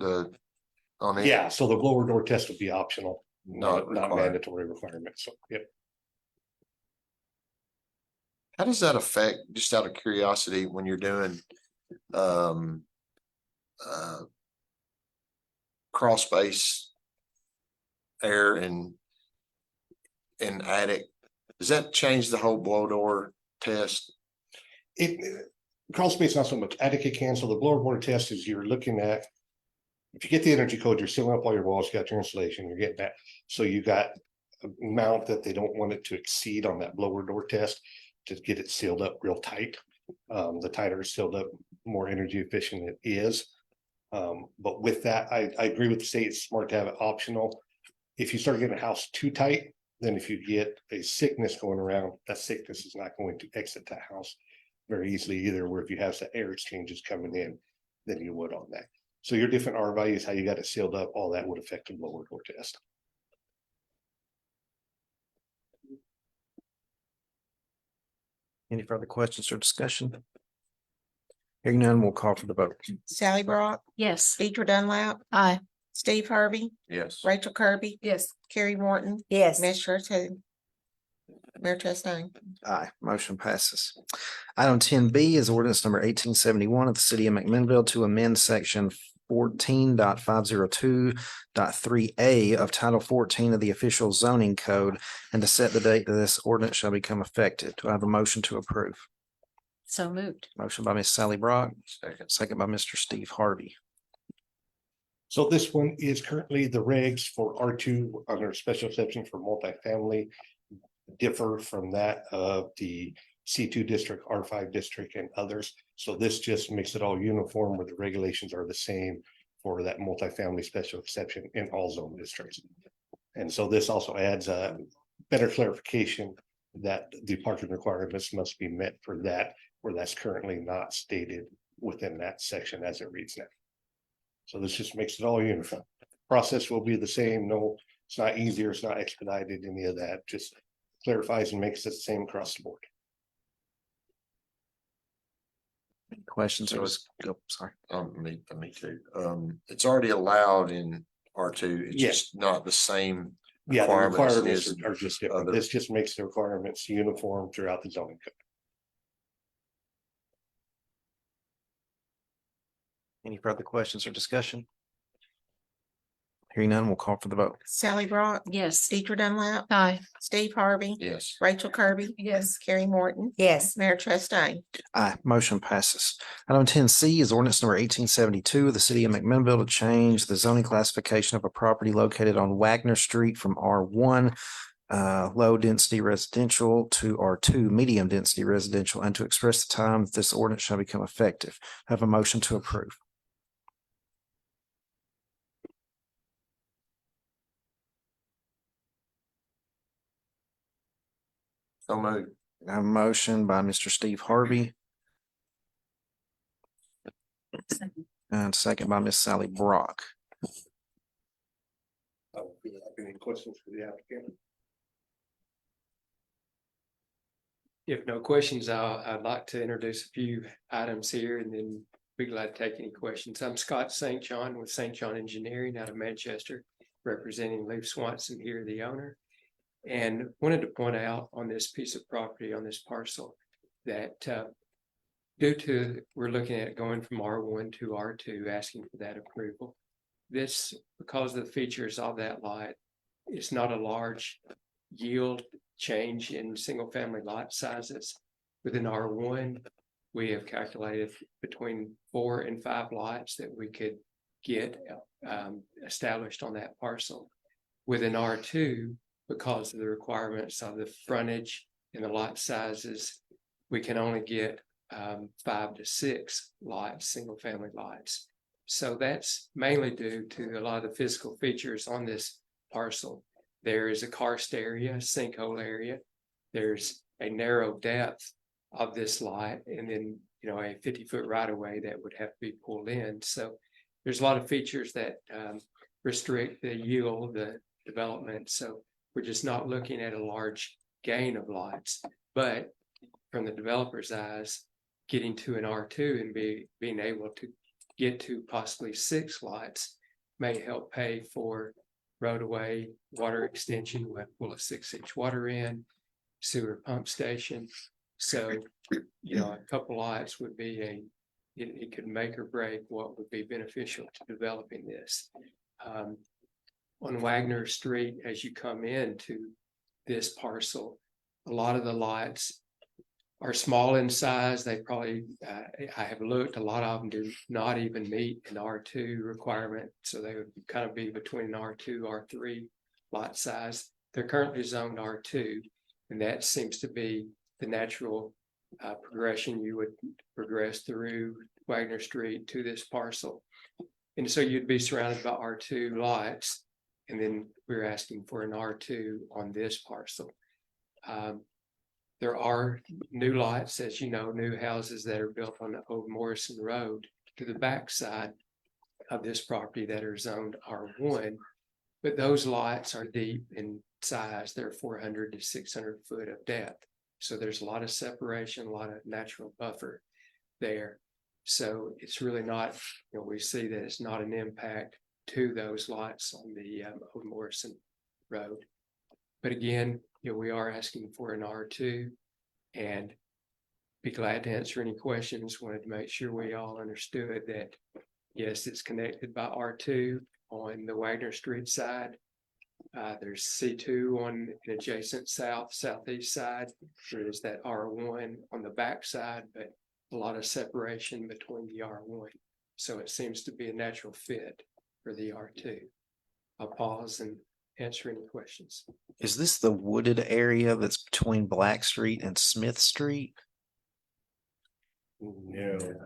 on it? Yeah, so the blower door test would be optional, Not not required. mandatory requirement. So, yep. How does that affect, just out of curiosity, when you're doing, crawl space, air and attic Does that change the whole blow door test? Crawl space, not so much. Attica cancel, the blower border test is you're looking at. If you get the energy code, you're sealing up all your walls, you got your insulation, you're getting that. So you got a amount that they don't want it to exceed on that blower door test to get it sealed up real tight. The tighter it's sealed up, more energy efficient it is. But with that, I agree with the state, it's smart to have it optional. If you start getting a house too tight, then if you get a sickness going around, that sickness is not going to exit the house very easily either, where if you have some air exchanges coming in, then you would on that. So your different R values, how you got it sealed up, all that would affect the blower door test. Any further questions or discussion? Hearing none, we'll call for the vote. Sally Brock, Yes. Deidre Dunlap, Aye. Steve Harvey, Yes. Rachel Kirby, Yes. Carrie Morton, Yes. Mayor Chastain. Mayor Chastain. Aye, motion passes. Item 10B is ordinance number 1871 of the city of McMinnville to amend section 14.502.3A of Title 14 of the official zoning code and to set the date that this ordinance shall become effective. Do I have a motion to approve? So moved. Motion by Ms. Sally Brock, second by Mr. Steve Harvey. So this one is currently the regs for R2 under special exception for multifamily differ from that of the C2 district, R5 district and others. So this just makes it all uniform where the regulations are the same for that multifamily special exception in all zone districts. And so this also adds a better clarification that the parking requirements must be met for that, where that's currently not stated within that section as it reads now. So this just makes it all uniform. Process will be the same. No, it's not easier. It's not expedited, any of that. Just clarifies and makes it the same across the board. Any questions or, sorry. Me too. It's already allowed in R2. It's Yes. just not the same. Yeah, the requirements requirements as are just different. other- This just makes the requirements uniform throughout the zoning code. Any further questions or discussion? Hearing none, we'll call for the vote. Sally Brock, Yes. Deidre Dunlap, Aye. Steve Harvey, Yes. Rachel Kirby, Yes. Carrie Morton, Yes. Mayor Chastain. Aye, motion passes. Item 10C is ordinance number 1872 of the city of McMinnville to change the zoning classification of a property located on Wagner Street from R1 low density residential to R2 medium density residential and to express the time that this ordinance shall become effective. Have a motion to approve. So moved. I have a motion by Mr. Steve Harvey and second by Miss Sally Brock. Any questions for the applicant? If no questions, I'd like to introduce a few items here and then be glad to take any questions. I'm Scott St. John with St. John Engineering out of Manchester, representing Leif Swanson here, the owner. And wanted to point out on this piece of property, on this parcel, that due to, we're looking at going from R1 to R2, asking for that approval. This, because of the features of that lot, it's not a large yield change in single family lot sizes. Within R1, we have calculated between 4 and 5 lots that we could get established on that parcel. Within R2, because of the requirements of the frontage and the lot sizes, we can only get 5 to 6 lots, single family lots. So that's mainly due to a lot of the physical features on this parcel. There is a karst area, sinkhole area. There's a narrow depth of this lot, and then, you know, a 50-foot right of way that would have to be pulled in. So there's a lot of features that restrict the yield, the development. So we're just not looking at a large gain of lots, but from the developer's eyes, getting to an R2 and being able to get to possibly 6 lots may help pay for roadway, water extension, we'll pull a 6-inch water in, sewer pump station. So, you know, a couple lots would be it could make or break what would be beneficial to developing this. On Wagner Street, as you come into this parcel, a lot of the lots are small in size. They probably, I have looked, a lot of them do not even meet an R2 requirement. So they would kind of be between an R2, R3 lot size. They're currently zoned R2, and that seems to be the natural progression. You would progress through Wagner Street to this parcel. And so you'd be surrounded by R2 lots, and then we're asking for an R2 on this parcel. There are new lots, as you know, new houses that are built on the Old Morrison Road to the backside of this property that are zoned R1. But those lots are deep in size. They're 400 to 600 foot of depth. So there's a lot of separation, a lot of natural buffer there. So it's really not, we see that it's not an impact to those lots on the Old Morrison Road. But again, we are asking for an R2, and be glad to answer any questions. Wanted to make sure we all understood that, yes, it's connected by R2 on the Wagner Street side. There's C2 on an adjacent southeast side. There is that R1 on the back side, but a lot of separation between the R1. So it seems to be a natural fit for the R2. I'll pause and answer any questions. Is this the wooded area that's between Black Street and Smith Street? No,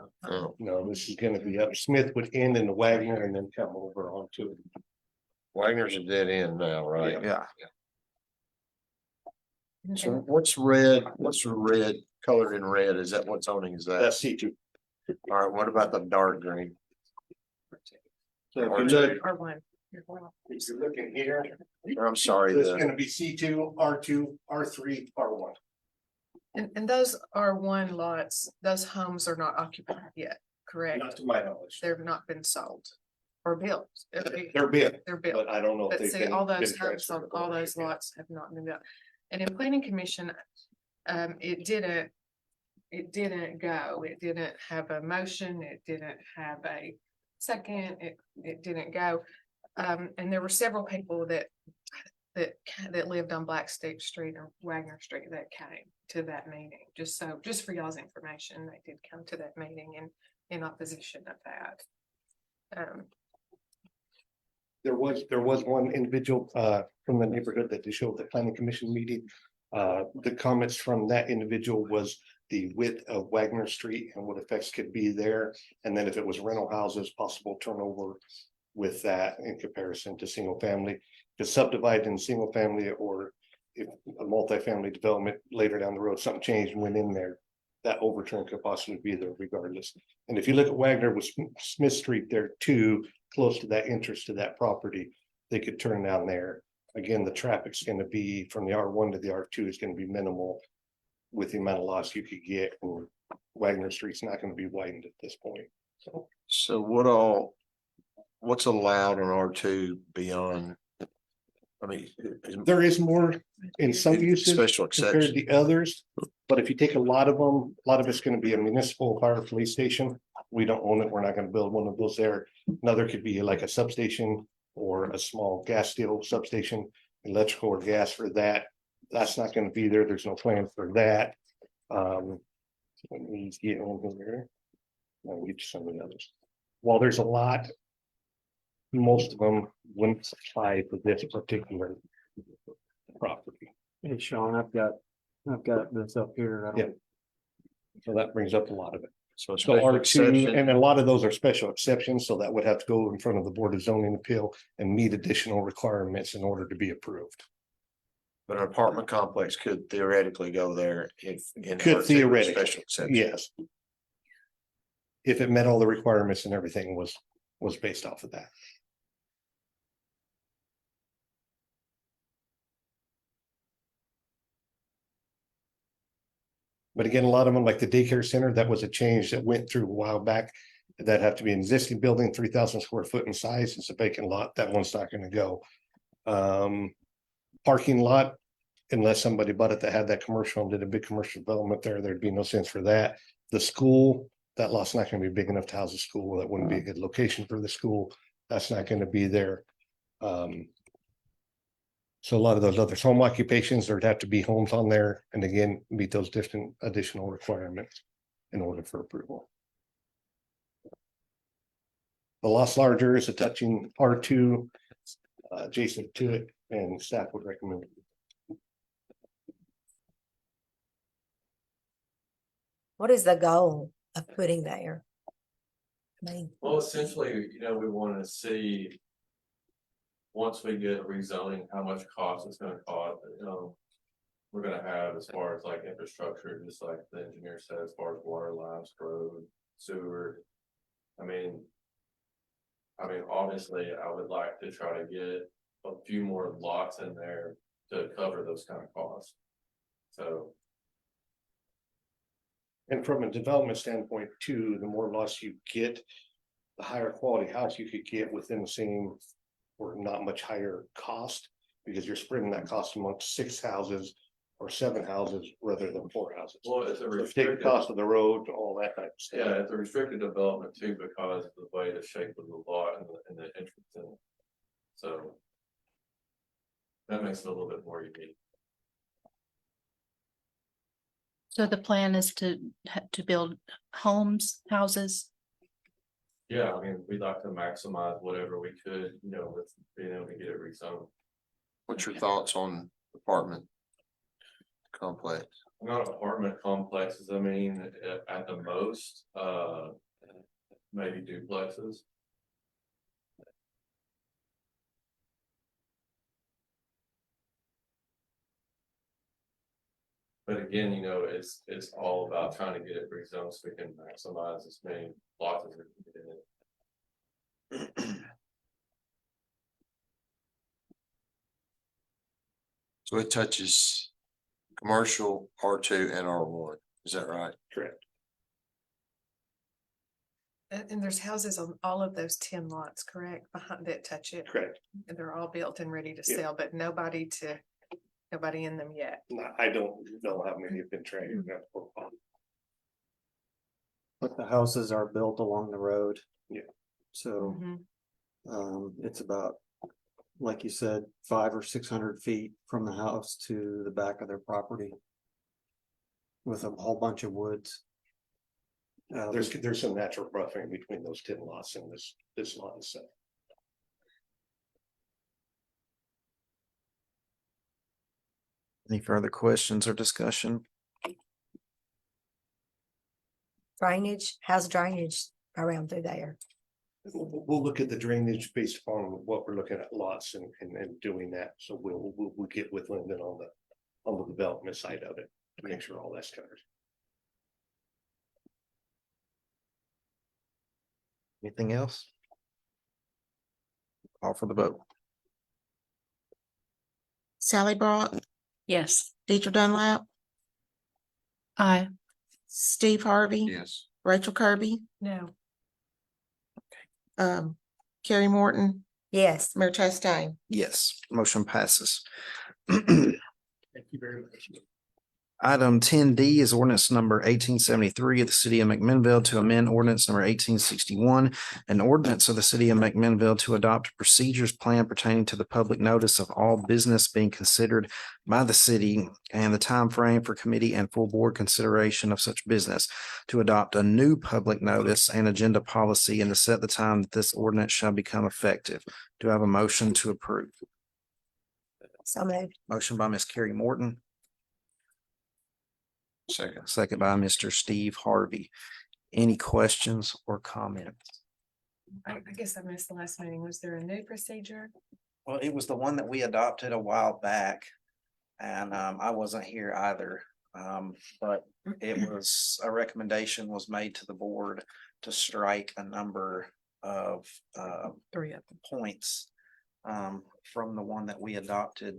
no, this is gonna be up. Smith would end in the Wagner and then come over onto it. Wagner's a dead end now, right? Yeah. So what's the red colored in red? Is that what zoning is that? That's C2. All right, what about the dark green? So if you look, R1. if you're looking here, I'm sorry, it's the, gonna be C2, R2, R3, R1. And those R1 lots, those homes are not occupied yet, correct? Not to my knowledge. They've not been sold or built. They're big, They're built. but I don't know if But they've see, been. all those been homes on transferred all over. those lots have not been built. And in planning commission, it didn't go. It didn't have a motion. It didn't have a second. It didn't go. And there were several people that lived on Black State Street or Wagner Street that came to that meeting. Just for y'all's information, they did come to that meeting in opposition of that. There was one individual from the neighborhood that they showed the planning commission meeting. The comments from that individual was the width of Wagner Street and what effects could be there. And then if it was rental houses, possible turnover with that in comparison to single family. To subdivide in single family, or if a multifamily development later down the road, something changed and went in there, that overturn could possibly be there regardless. And if you look at Wagner with Smith Street there too, close to that entrance to that property, they could turn down there. Again, the traffic's gonna be from the R1 to the R2 is gonna be minimal with the amount of loss you could get, and Wagner Street's not gonna be widened at this point. so what's allowed on R2 beyond? I mean, There is more in some uses special compared exception. to the others, but if you take a lot of them, a lot of it's gonna be a municipal fire police station. We don't own it, we're not gonna build one of those there. Another could be like a substation or a small gas steel substation, electrical or gas for that. That's not gonna be there, there's no plan for that. Let me get over there. I'll get you some of the others. While there's a lot, most of them wouldn't apply for this particular property. Hey, Sean, I've got this up here. I don't- Yeah. So that brings up a lot of it. So So R2, and a lot of those are special exceptions, so that would have to go in front of the Board of Zoning Appeal and meet additional requirements in order to be approved. But an apartment complex could theoretically go there if. in Could R2 with theoretically, Special exception. yes. If it met all the requirements and everything was based off of that. But again, a lot of them, like the daycare center, that was a change that went through a while back. That have to be an existing building, 3,000 square foot in size. It's a vacant lot. That one's not gonna go. Parking lot, unless somebody bought it that had that commercial and did a big commercial development there, there'd be no sense for that. The school, that lot's not gonna be big enough to house a school. That wouldn't be a good location for the school. That's not gonna be there. So a lot of those other home occupations, there'd have to be homes on there, and again, meet those different additional requirements in order for approval. The lot's larger is a touching R2 adjacent to it, and staff would recommend. What is the goal of putting there? I mean, Well, essentially, we want to see. Once we get rezoning, how much cost it's gonna cost, we're gonna have as far as like infrastructure, just like the engineer said, as far as water lines, road, sewer. I mean, obviously, I would like to try to get a few more lots in there to cover those kind of costs. So, And from a development standpoint too, the more lots you get, the higher quality house you could get within the same or not much higher cost, because you're spreading that cost amongst 6 houses or 7 houses rather than 4 houses. well, it's a So take the restricted, cost of the road, all that type of stuff. yeah, it's a restricted development too, because of the way the shape of the lot and the entrance in it. So. That makes it a little bit more unique. So the plan is to build homes, houses? Yeah, we'd like to maximize whatever we could, with being able to get it rezoned. What's your thoughts on apartment complex? Not apartment complexes, at the most, maybe duplexes. But again, it's all about trying to get it rezoned so we can maximize as many lots as we can get in it. So it touches commercial R2 and R1, is that right? Correct. And there's houses on all of those 10 lots, correct, behind that touch it? Correct. And they're all built and ready to Yeah. sell, but nobody in them yet. I don't know how many have been traded. But the houses are built along the road. Yeah. So, Mhm. it's about, like you said, 500 or 600 feet from the house to the back of their property. With a whole bunch of woods. There's some natural buffering between those 10 lots and this lot and stuff. Any further questions or discussion? drainage, how's drainage around through there? We'll look at the drainage based upon what we're looking at lots and doing that. So we'll get with Lyndon on the development side of it to make sure all that's covered. Anything else? Call for the vote. Sally Brock, Yes. Deidre Dunlap, Aye. Steve Harvey, Yes. Rachel Kirby, No. Carrie Morton, Yes, Mayor Chastain. Yes, motion passes. Thank you very much. Item 10D is ordinance number 1873 of the city of McMinnville to amend ordinance number 1861, an ordinance of the city of McMinnville to adopt a procedures plan pertaining to the public notice of all business being considered by the city and the time frame for committee and full board consideration of such business, to adopt a new public notice and agenda policy, and to set the time that this ordinance shall become effective. Do I have a motion to approve? so moved. Motion by Ms. Carrie Morton. Second. Second by Mr. Steve Harvey. Any questions or comments? I guess I missed the last meeting. Was there a new procedure? Well, it was the one that we adopted a while back. And I wasn't here either. But it was, a recommendation was made to the board to strike a number of 3 of them. points from the one that we adopted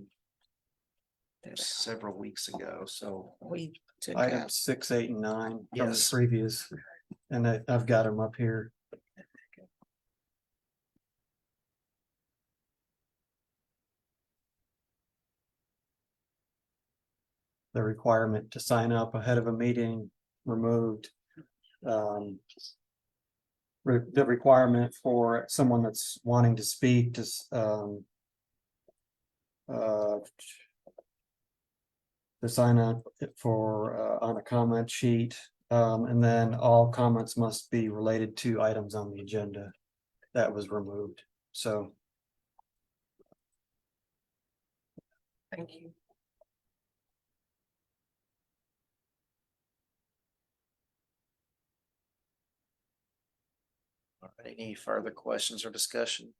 several weeks ago. So We took Item out 6, 8, and 9 from the Yes. previous, and I've got them up here. The requirement to sign up ahead of a meeting removed. The requirement for someone that's wanting to speak to to sign up for, on a comment sheet, and then all comments must be related to items on the agenda that was removed, so. Thank you. All right, any further questions or discussion?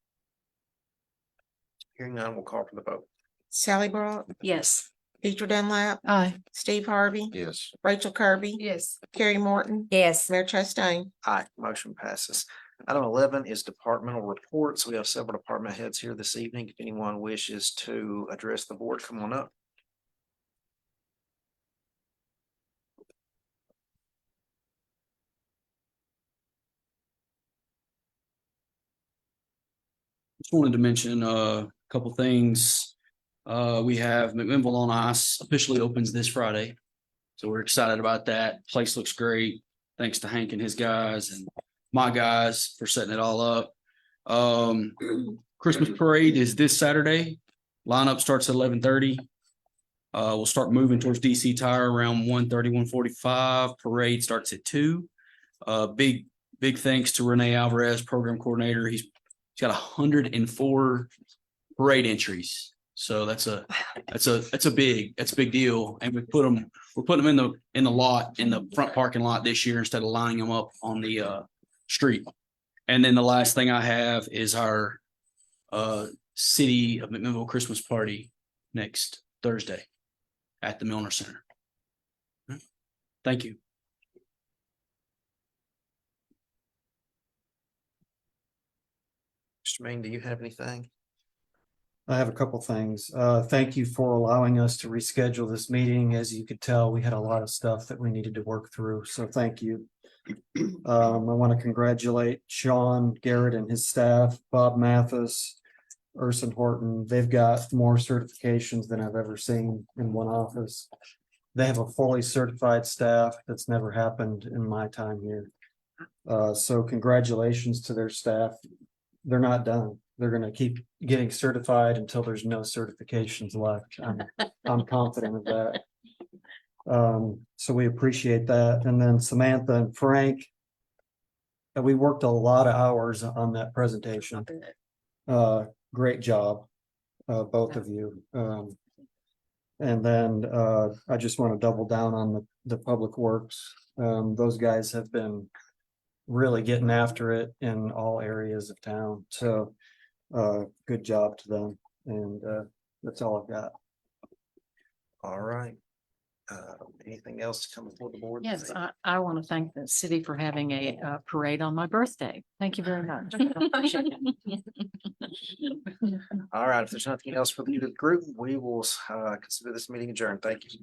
Hearing none, we'll call for the vote. Sally Broad, Yes. Deidre Dunlap, Aye. Steve Harvey, Yes. Rachel Kirby, Yes. Carrie Morton, Yes, Mayor Chastain. Aye, motion passes. Item 11 is departmental reports. We have several department heads here this evening. If anyone wishes to address the board, come on up. Just wanted to mention a couple things. We have McMinnville on Ice officially opens this Friday. So we're excited about that. Place looks great. Thanks to Hank and his guys and my guys for setting it all up. Christmas parade is this Saturday. Lineup starts at 11:30. We'll start moving towards DC Tire around 1:30, 1:45. Parade starts at 2. Big thanks to Renee Alvarez, program coordinator. He's got 104 parade entries. So that's a big deal. And we're putting them in the lot, in the front parking lot this year instead of lining them up on the street. And then the last thing I have is our City of McMinnville Christmas party next Thursday at the Milner Center. Thank you. Mr. Main, do you have anything? I have a couple things. Thank you for allowing us to reschedule this meeting. As you could tell, we had a lot of stuff that we needed to work through, so thank you. I want to congratulate Sean Garrett and his staff, Bob Mathis, Urson Horton. They've got more certifications than I've ever seen in one office. They have a fully certified staff. That's never happened in my time here. So congratulations to their staff. They're not done. They're gonna keep getting certified until there's no certifications left. I'm confident of that. So we appreciate that. And then Samantha and Frank. We worked a lot of hours on that presentation. Great job, both of you. And then I just want to double down on the public works. Those guys have been really getting after it in all areas of town. So good job to them. And that's all I've got. All right. Anything else to come before the board? Yes, I want to thank the city for having a parade on my birthday. Thank you very much. All right, if there's nothing else for the group, we will consider this meeting adjourned. Thank you.